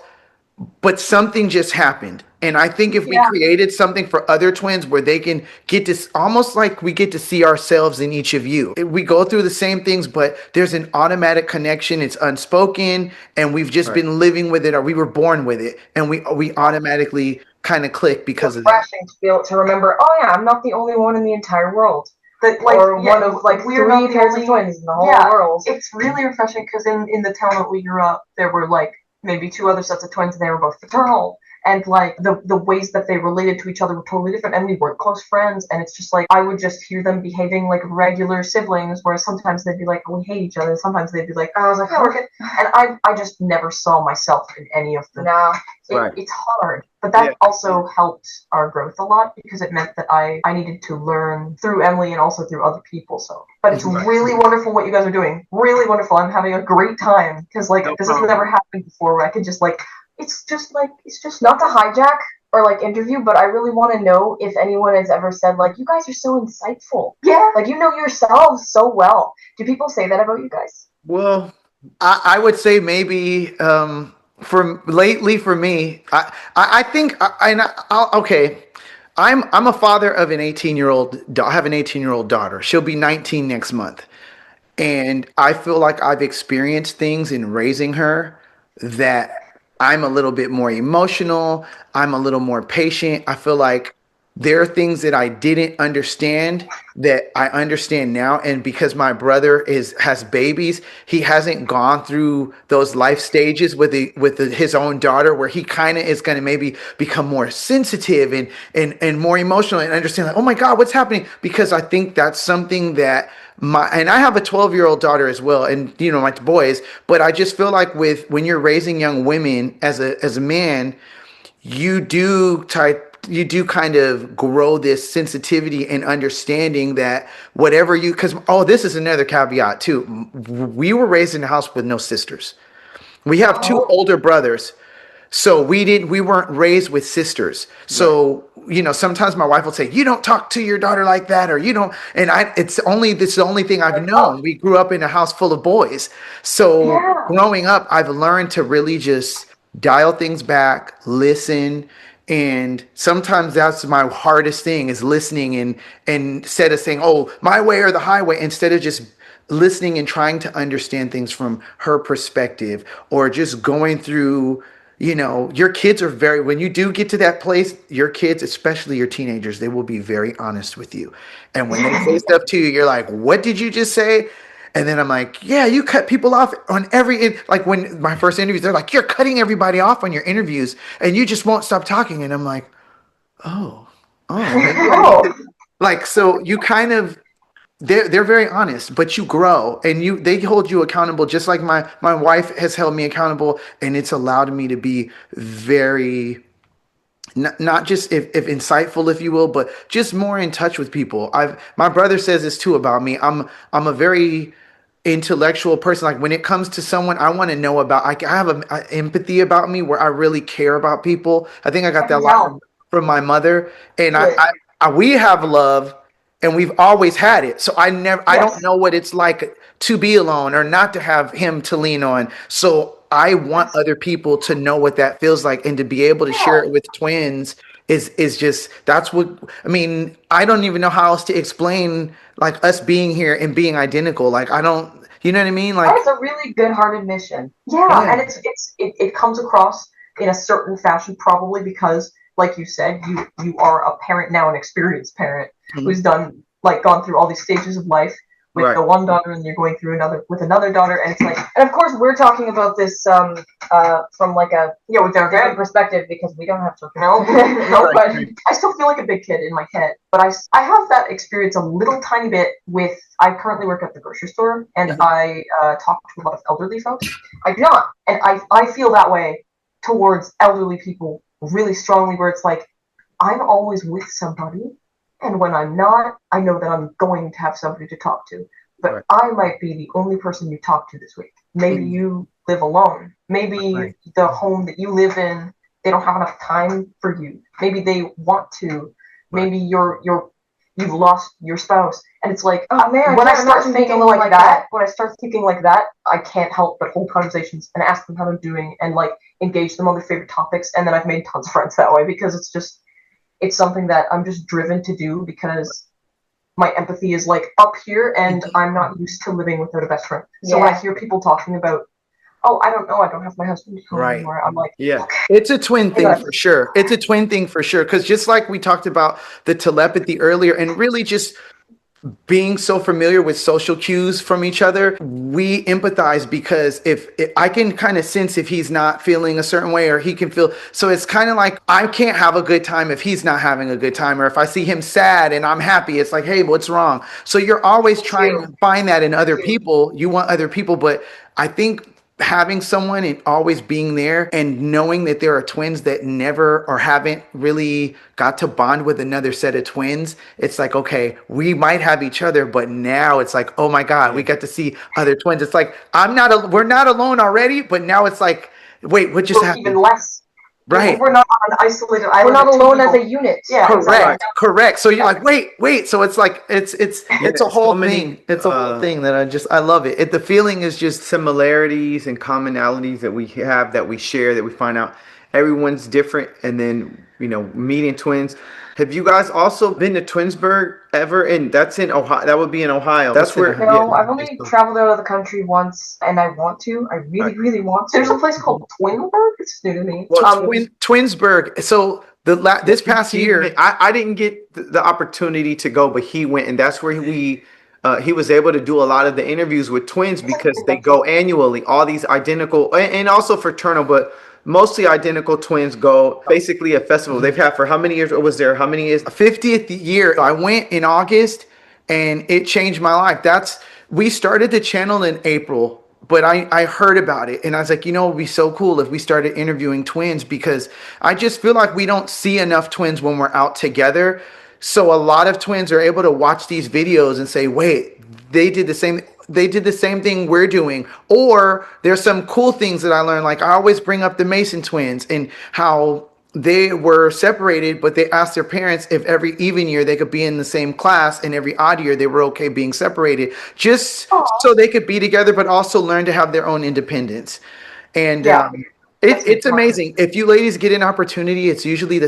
but something just happened. And I think if we created something for other twins where they can get to, almost like we get to see ourselves in each of you. We go through the same things, but there's an automatic connection. It's unspoken, and we've just been living with it, or we were born with it, and we automatically kind of click because of that. Refreshing to be able to remember, oh yeah, I'm not the only one in the entire world. But Or one of like we're not 3 the pairs only- of twins in the whole Yeah. world. It's really refreshing because in the town that we grew up, there were like maybe 2 other sets of twins, and they were both fraternal. And like the ways that they related to each other were totally different, and we weren't close friends. And it's just like I would just hear them behaving like regular siblings, where sometimes they'd be like, "We hate each other," and sometimes they'd be like, "I was like, we're good." And I just never saw myself in any of them. Nah. It's hard, but that also helped our growth a lot because it meant that I needed to learn through Emily and also through other people. So, but it's really wonderful what you guys are doing. Really wonderful. I'm having a great time because like this has never happened before. Where I could just like. It's just Not to hijack or like interview, but I really want to know if anyone has ever said like, you guys are so insightful. Yeah. Like you know yourselves so well. Do people say that about you guys? Well, I would say maybe for lately for me, I think okay. I'm a father of an 18-year-old. I have an 18-year-old daughter. She'll be 19 next month, and I feel like I've experienced things in raising her that I'm a little bit more emotional. I'm a little more patient. I feel like there are things that I didn't understand that I understand now. And because my brother has babies, he hasn't gone through those life stages with his own daughter, where he kind of is going to maybe become more sensitive and more emotional and understand, like, oh my God, what's happening? Because I think that's something that and I have a 12-year-old daughter as well, and my boys, but I just feel like when you're raising young women as a man, you do kind of grow this sensitivity and understanding that whatever because this is another caveat too. We were raised in a house with no sisters. We have two older brothers. So we weren't raised with sisters. So, sometimes my wife will say, you don't talk to your daughter like that, or you don't, and this is the only thing I've known. We grew up in a house full of boys. So growing up, I've learned to really just dial things back, listen. And sometimes that's my hardest thing, is listening and instead of saying, oh, my way or the highway, instead of just listening and trying to understand things from her perspective, or just going through, your kids are when you do get to that place, your kids, especially your teenagers, they will be very honest with you. And when they say stuff to you, you're like, what did you just say? And then I'm like, yeah, you cut people off on like when my first interviews, they're like, you're cutting everybody off on your interviews and you just won't stop talking. And I'm like, oh. Like, so you kind of, they're very honest, but you grow and they hold you accountable, just like my wife has held me accountable, and it's allowed me to be very not just if insightful, if you will, but just more in touch with people. My brother says this too about me. I'm a very intellectual person. Like, when it comes to someone, I want to know about. I have a empathy about me, where I really care about people. I think I got that a lot from my mother, and we have love. And we've always had it. So I don't know what it's like to be alone or not to have him to lean on. So I want other people to know what that feels like, and to be able to share it with twins is just, that's what, I mean, I don't even know how else to explain, like, us being here and being identical. Like, I don't, you know what I mean? Like, that's a really good-hearted mission. Yeah. And it comes across in a certain fashion, probably because, like you said, you are a parent now, an experienced parent, who's gone through all these stages of life with the one daughter, and you're going through another daughter, and it's like, and of course we're talking about this from like a with our different perspective, because we don't have children. No, but I still feel like a big kid in my head. But I have that experience a little tiny bit with. I currently work at the grocery store, and I talk to a lot of elderly folks. I do not, and I feel that way towards elderly people really strongly, where it's like, I'm always with somebody. And when I'm not, I know that I'm going to have somebody to talk to. But I might be the only person you talk to this week. Maybe you live alone. Maybe the home that you live in, they don't have enough time for you. Maybe they want to. Maybe you've lost your spouse. And it's like, oh man, when I start thinking like that, I can't help but hold conversations and ask them how they're doing, and like engage them on their favorite topics. And then I've made tons of friends that way, because it's something that I'm just driven to do, because my empathy is like up here, and I'm not used to living without a best friend. So when I hear people talking about, oh, I don't know, I don't have my husband anymore, I'm like, okay. It's a twin thing for sure. It's a twin thing for sure. Because just like we talked about the telepathy earlier, and really just being so familiar with social cues from each other, we empathize, because if I can kind of sense if he's not feeling a certain way, or he can feel, so it's kind of like, I can't have a good time if he's not having a good time, or if I see him sad and I'm happy, it's like, hey, what's wrong? So you're always trying to find that in other people. You want other people, but I think having someone and always being there, and knowing that there are twins that never or haven't really got to bond with another set of twins, it's like, okay, we might have each other, but now it's like, oh my God, we got to see other twins. It's like, we're not alone already, but now it's like, wait, what just happened? Even less. Right. We're not on an isolated island. We're not alone as a unit. Yeah, correct. So you're like, wait. So it's like, it's a whole thing. It's a whole thing that I love it. The feeling is just similarities and commonalities that we have, that we share, that we find out everyone's different. And then, meeting twins. Have you guys also been to Twinsburg ever? And that's in Ohio. That would be in Ohio. That's where. No, I've only traveled out of the country once, and I want to. I really want to. There's a place called Twinburg. It's new to me. Well, Twinsburg. So This past year, I didn't get the opportunity to go, but he went, and that's where he was able to do a lot of the interviews with twins because they go annually. All these identical and also fraternal, but mostly identical twins go basically a festival they've had for how many years? Or was there how many years? 50th year. I went in August, and it changed my life. We started the channel in April, but I heard about it, and I was like, it would be so cool if we started interviewing twins, because I just feel like we don't see enough twins when we're out together. So a lot of twins are able to watch these videos and say, wait, they did the same thing we're doing. Or there's some cool things that I learned. Like, I always bring up the Mason twins and how they were separated, but they asked their parents if every even year they could be in the same class, and every odd year they were okay being separated, just so they could be together, but also learn to have their own independence. And it's amazing. If you ladies get an opportunity, it's usually the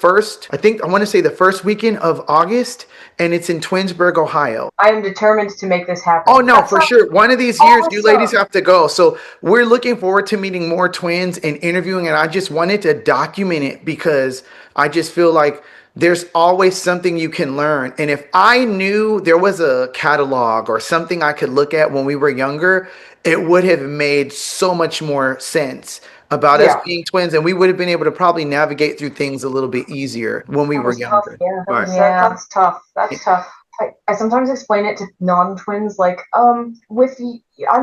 first, I want to say the first weekend of August, and it's in Twinsburg, Ohio. I am determined to make this happen. Oh, no, for sure. One of these years, you ladies have to go. So we're looking forward to meeting more twins and interviewing, and I just wanted to document it because I just feel like there's always something you can learn. And if I knew there was a catalog or something I could look at when we were younger, it would have made so much more sense about us being twins, and we would have been able to probably navigate through things a little bit easier when we were younger. That's tough. That's tough. I sometimes explain it to non-twins, like, I'm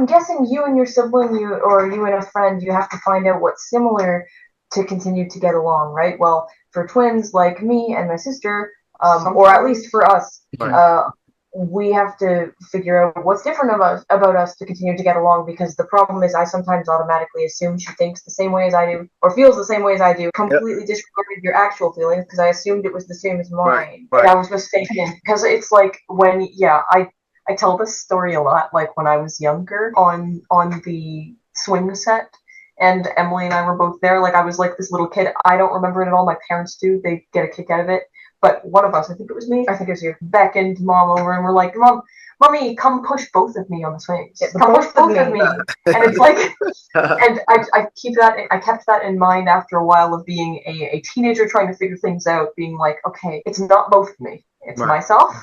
guessing you and your sibling, you and a friend, you have to find out what's similar to continue to get along, right? Well, for twins like me and my sister, or at least for us, we have to figure out what's different about us to continue to get along, because the problem is I sometimes automatically assume she thinks the same way as I do, or feels the same way as I do, completely disregarded your actual feelings because I assumed it was the same as mine. Right. I was mistaken, because it's like when, I tell this story a lot, like when I was younger on the swing set, and Emily and I were both there. Like, I was like this little kid. I don't remember it at all. My parents do. They get a kick out of it. But one of us, I think it was me, I think it was you, beckoned Mom over, and we're like, Mommy, come push both of me on the swings. Come push both of me. And it's like, and I kept that in mind after a while of being a teenager trying to figure things out, being like, okay, it's not both of me. It's myself,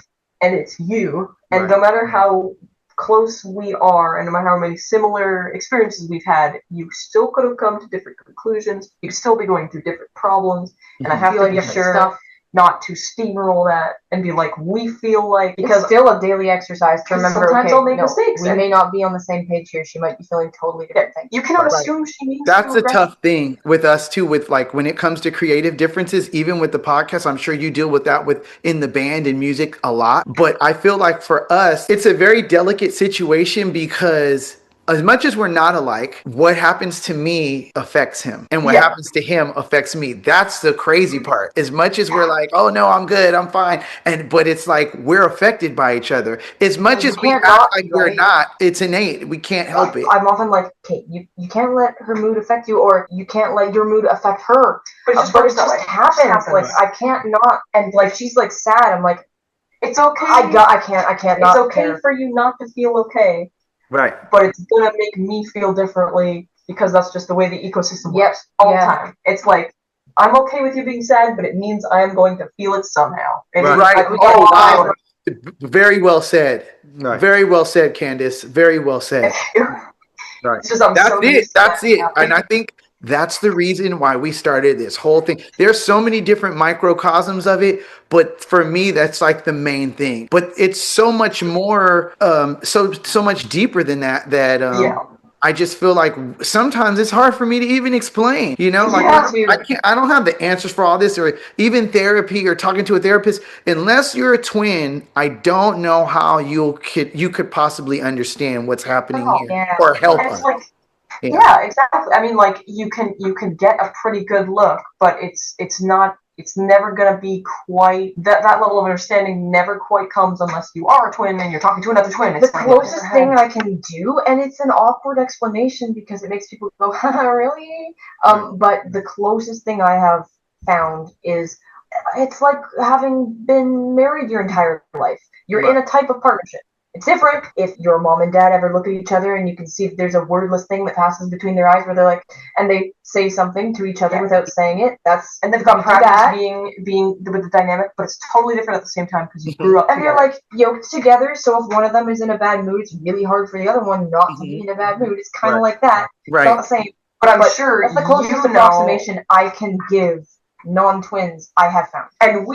and it's you. And no matter how close we are, and no matter how many similar experiences we've had, you still could have come to different conclusions. You'd still be going through different problems, and I have to be sure not to steamroll that and be like, we feel like, because it's still a daily exercise to remember, sometimes I'll make mistakes. We may not be on the same page here. She might be feeling totally different things. You cannot assume she means that's a tough thing with us too, with like when it comes to creative differences, even with the podcast. I'm sure you deal with that in the band and music a lot. But I feel like for us, it's a very delicate situation, because as much as we're not alike, what happens to me affects him, and what happens to him affects me. That's the crazy part. As much as we're like, oh no, I'm good, I'm fine, but it's like we're affected by each other. As much as we act like we're not, it's innate. We can't help it. I'm often like, okay, you can't let her mood affect you, or you can't let your mood affect her. But it just happens. Like, I can't not, and like she's like sad. I'm like, it's okay. I can't. It's okay for you not to feel okay. Right. But it's gonna make me feel differently, because that's just the way the ecosystem works all the time. It's like, I'm okay with you being sad, but it means I'm going to feel it somehow. Wow. Very well said. Right. Very well said, Candace. Very well said. Right. That's it. And I think that's the reason why we started this whole thing. There's so many different microcosms of it, but for me, that's like the main thing. But it's so much more, so much deeper than that. I just feel like sometimes it's hard for me to even explain, like I don't have the answers for all this, or even therapy or talking to a therapist. Unless you're a twin, I don't know how you could possibly understand what's happening here or help us. Yeah, exactly. I mean, like, you can get a pretty good look, but it's never gonna be quite that level of understanding. Never quite comes unless you are a twin and you're talking to another twin. It's the closest thing I can do, and it's an awkward explanation because it makes people go, haha, really? But the closest thing I have found is, it's like having been married your entire life. You're in a type of partnership. It's different if your mom and dad ever look at each other and you can see that there's a wordless thing that passes between their eyes where they're like, and they say something to each other without saying it. And they've got practice being with the dynamic, but it's totally different at the same time because you grew up and together. They're like yoked together. So if one of them is in a bad mood, it's really hard for the other one not to be in a bad mood. It's kind of like that. Right. It's not the same. But I'm sure that's the closest approximation I can give non-twins I have found. And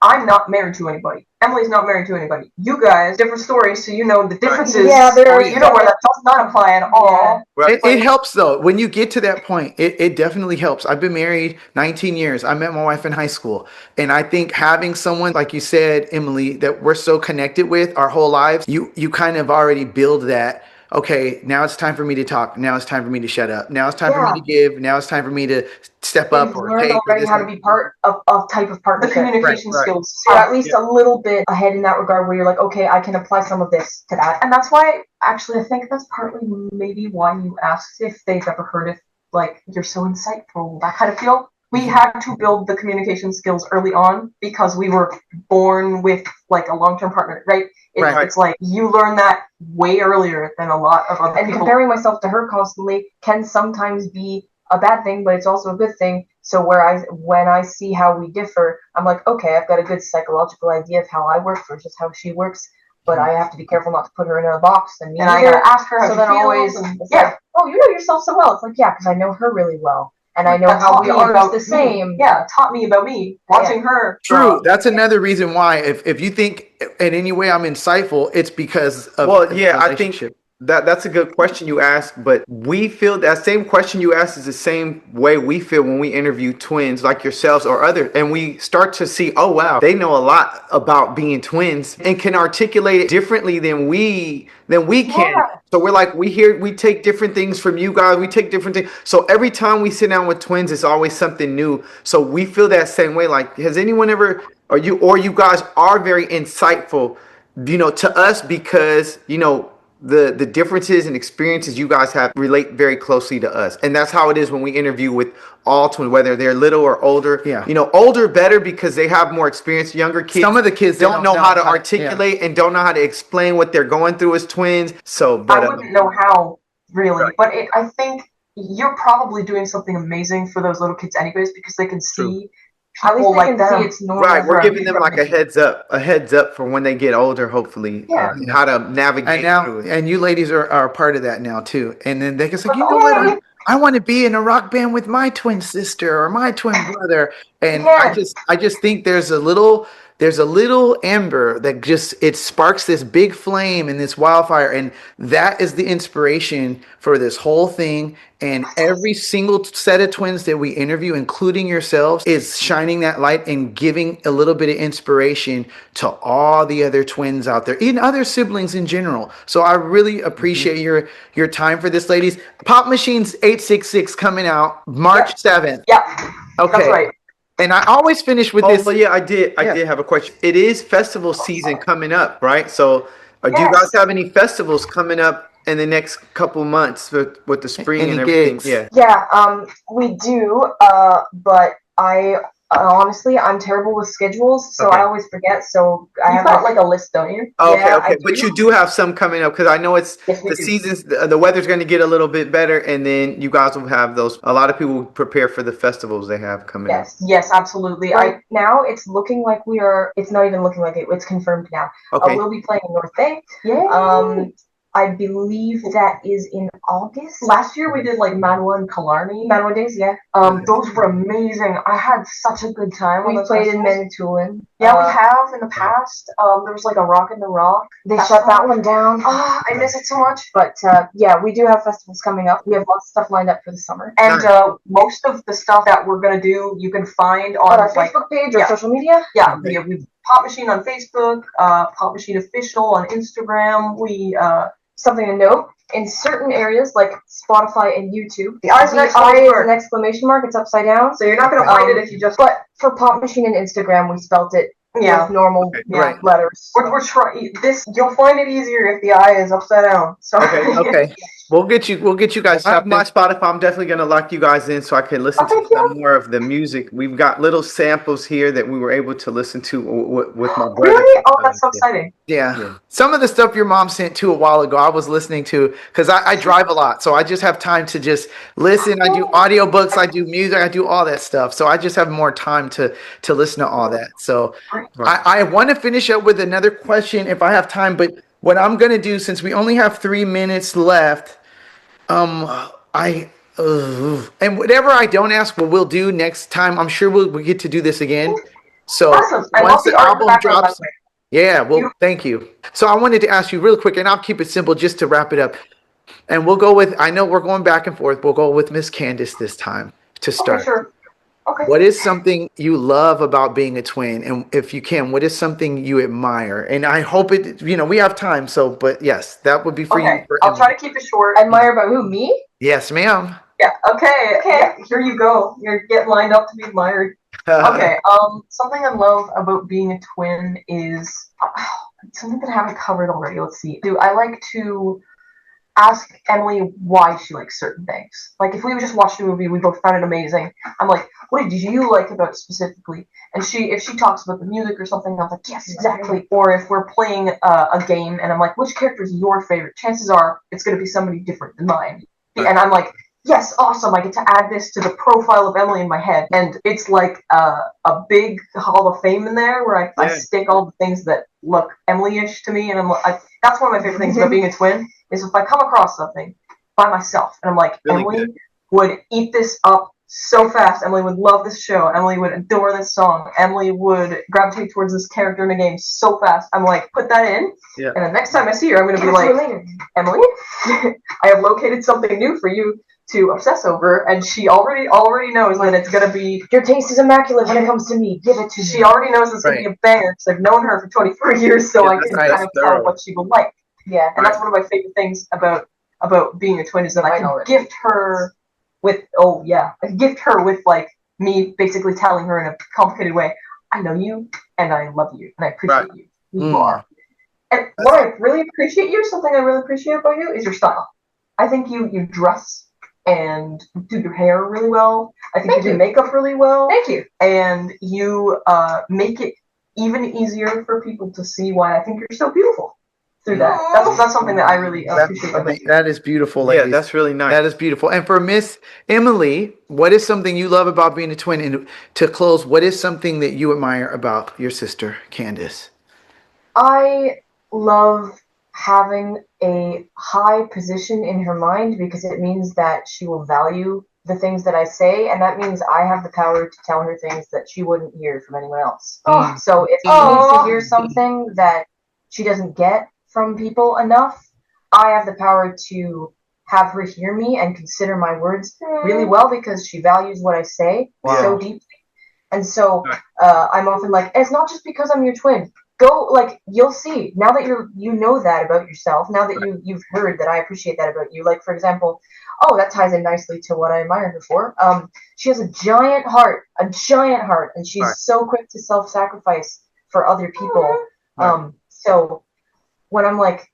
I'm not married to anybody. Emily's not married to anybody. You guys, different stories, so you know the differences. Yeah, you know where that does not apply at all. Yeah. It helps though. When you get to that point, it definitely helps. I've been married 19 years. I met my wife in high school. And I think having someone, like you said, Emily, that we're so connected with our whole lives, you kind of already build that. Okay, now it's time for me to talk. Now it's time for me to shut up. Now it's time for me to give. Now it's time for me to step up or learn already how to be part of type of partnership. The communication skills. So at least a little bit ahead in that regard where you're like, okay, I can apply some of this to that. And that's why, actually, I think that's partly maybe why you asked if they've ever heard of, like, you're so insightful, that kind of feel. We had to build the communication skills early on because we were born with, like, a long-term partner, right? It's like you learn that way earlier than a lot of other people. And comparing myself to her constantly can sometimes be a bad thing, but it's also a good thing. So when I see how we differ, I'm like, okay, I've got a good psychological idea of how I work versus how she works, but I have to be careful not to put her in a box. And I gotta ask her how she feels. Like, oh, you know yourself so well. It's like, yeah, because I know her really well. And I know how we are the same. Yeah, taught me about me, watching her. True. That's another reason why, if you think in any way I'm insightful, it's because of I think that's a good question you asked, but we feel that same question you asked is the same way we feel when we interview twins like yourselves or others, and we start to see, oh wow, they know a lot about being twins and can articulate it differently than we can. So we're like, we take different things from you guys, we take different things. So every time we sit down with twins, it's always something new. So we feel that same way. Like, has anyone ever, or you guys are very insightful, to us because, the differences and experiences you guys have relate very closely to us. And that's how it is when we interview with all twins, whether they're little or older. Yeah. Older better because they have more experience. Younger kids, some of the kids don't know how to articulate and don't know how to explain what they're going through as twins. So I wouldn't know how, really. But I think you're probably doing something amazing for those little kids anyways, because they can see At least they can see it's normal. Right, we're giving them like a heads up for when they get older, hopefully, how to navigate through it. And you ladies are a part of that now too. And then they can say, you know what? I want to be in a rock band with my twin sister or my twin brother. And I just think there's a little ember that it sparks this big flame and this wildfire, and that is the inspiration for this whole thing. And every single set of twins that we interview, including yourselves, is shining that light and giving a little bit of inspiration to all the other twins out there, even other siblings in general. So I really appreciate your time for this, ladies. Pop Machines 866 coming out March 7th. Yeah. Okay. That's right. And I always finish with this. Well, yeah, I did have a question. It is festival season coming up, right? So do you guys have any festivals coming up in the next couple months with the spring and everything? Gigs? Yeah, we do, but honestly, I'm terrible with schedules, so I always forget. So I have like a list, don't you? Okay. But you do have some coming up because I know it's the seasons. The weather's going to get a little bit better, and then you guys will have those. A lot of people prepare for the festivals they have coming up. Yes, absolutely. Now it's looking like we are. It's not even looking like it. It's confirmed now. Okay. We'll be playing in North Bay. Yeah. I believe that is in August. Last year we did like Manwa and Killarney. Manwa days, yeah. Those were amazing. I had such a good time. We played in Manitoulin. Yeah, we have in the past. There was like a Rock in the Rock. They shut that one down. I miss it so much. But we do have festivals coming up. We have lots of stuff lined up for the summer. And most of the stuff that we're gonna do, you can find on our Facebook page or social media. Yeah, we've Pop Machine on Facebook, Pop Machine Official on Instagram. We something to note, in certain areas like Spotify and YouTube, the I is an exclamation mark, it's upside down. So you're not going to find it if you just... But for Pop Machine and Instagram, we spelt it with normal letters. We're trying this. You'll find it easier if the I is upside down. So. Okay. We'll get you guys. My Spotify. I'm definitely gonna lock you guys in so I can listen to some more of the music. We've got little samples here that we were able to listen to with my brother. Really? Oh, that's so exciting. Yeah. Some of the stuff your mom sent to a while ago, I was listening to because I drive a lot. So I just have time to just listen. I do audiobooks, I do music, I do all that stuff. So I just have more time to listen to all that. So I want to finish up with another question if I have time. But what I'm going to do, since we only have 3 minutes left, and whatever I don't ask, what we'll do next time, I'm sure we'll get to do this again. So Awesome. I love once the the art in the album background, by drops, the way. yeah, well, thank you. So I wanted to ask you real quick, and I'll keep it simple just to wrap it up. And we'll go with, I know we're going back and forth. We'll go with Miss Candace this time to start. Okay, sure. Okay. What is something you love about being a twin? And if you can, what is something you admire? And I hope we have time. So, but yes, that would be for you. I'll try to keep it short. Admire about who? Me? Yes, ma'am. Yeah. Okay. Yeah, here you go. You're getting lined up to be admired. Okay. Something I love about being a twin is something that I haven't covered already. Let's see. I like to ask Emily why she likes certain things. Like if we just watched a movie, we both found it amazing. I'm like, what did you like about it specifically? And if she talks about the music or something, I'm like, yes, exactly. Or if we're playing a game and I'm like, which character is your favorite? Chances are it's going to be somebody different than mine. And I'm like, yes, awesome. I get to add this to the profile of Emily in my head. And it's like a big hall of fame in there where I stick all the things that look Emily-ish to me. And that's one of my favorite things about being a twin is if I come across something by myself and I'm like, really Emily would eat this up so fast. Emily would love this show. Emily would adore this song. Emily would gravitate towards this character in a game so fast. I'm like, put that in. Yeah. And the next time I see her, I'm going to be like, Emily, I have located something new for you to obsess over, and she already knows that it's gonna be. Your taste is immaculate when it comes to me. Give it to me. She already knows it's gonna be a banger because I've known her for 24 years, so I can kind of tell what she will like. Yeah, and that's one of my favorite things about being a twin is that I can gift her with. Oh yeah, I can gift her with like me basically telling her in a complicated way. I know you, and I love you, and I appreciate you. You are. And what I really appreciate something I really appreciate about you is your style. I think you dress and do your hair really well. I think you do makeup really well. Thank you. And you make it even easier for people to see why I think you're so beautiful through that. That's something that I really appreciate. That is beautiful, ladies. Yeah, that's really nice. That is beautiful. And for Miss Emily, what is something you love about being a twin? And to close, what is something that you admire about your sister, Candace? I love having a high position in her mind because it means that she will value the things that I say, and that means I have the power to tell her things that she wouldn't hear from anyone else. So if she needs to hear something that she doesn't get from people enough, I have the power to have her hear me and consider my words really well because she values what I say so deeply. And so I'm often like, it's not just because I'm your twin. Go, like, you'll see, now that you know that about yourself, now that you've heard that I appreciate that about you, like, for example, that ties in nicely to what I admire her for, she has a giant heart, and she's so quick to self-sacrifice for other people, so when I'm like,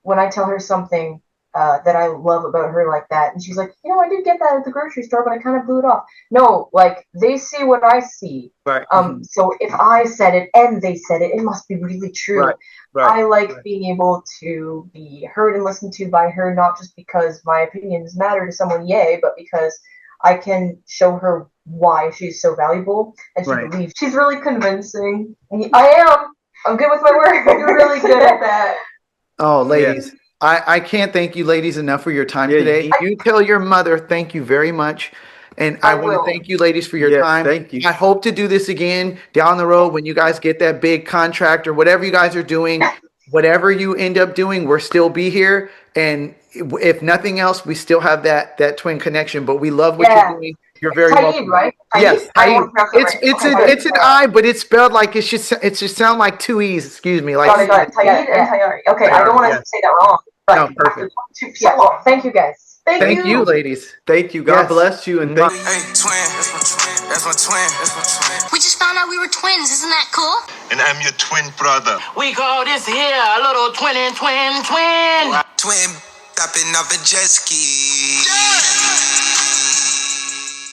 when I tell her something that I love about her like that, and she's like, I did get that at the grocery store, but I kind of blew it off. No, like, they see what I see. Right. So if I said it and they said it, it must be really true. Right. I like being able to be heard and listened to by her, not just because my opinions matter to someone, but because I can show her why she's so valuable, and she believes. She's really convincing. I'm good with my word. You're really good at that. Oh, ladies. Yeah. I can't thank you ladies enough for your time today. You tell your mother thank you very much. And I want to thank you ladies for your time. Thank you. I hope to do this again down the road when you guys get that big contract or whatever you guys are doing. Whatever you end up doing, we'll still be here. And if nothing else, we still have that twin connection. But we love what you're doing. You're very Tyid, welcome. Right? Yes, Tyid. It's an I, but it's spelled like it just sound like two E's. Excuse me, like Tyid and Tyari. Okay, I don't want to say that wrong. No, perfect. Thank you guys. Thank you, ladies. Thank you. God bless you, and thank you. Hey, twin, that's my twin. We just found out we were twins. Isn't that cool? And I'm your twin brother. We call this here a little twin. Twin, Tapping off a jet ski.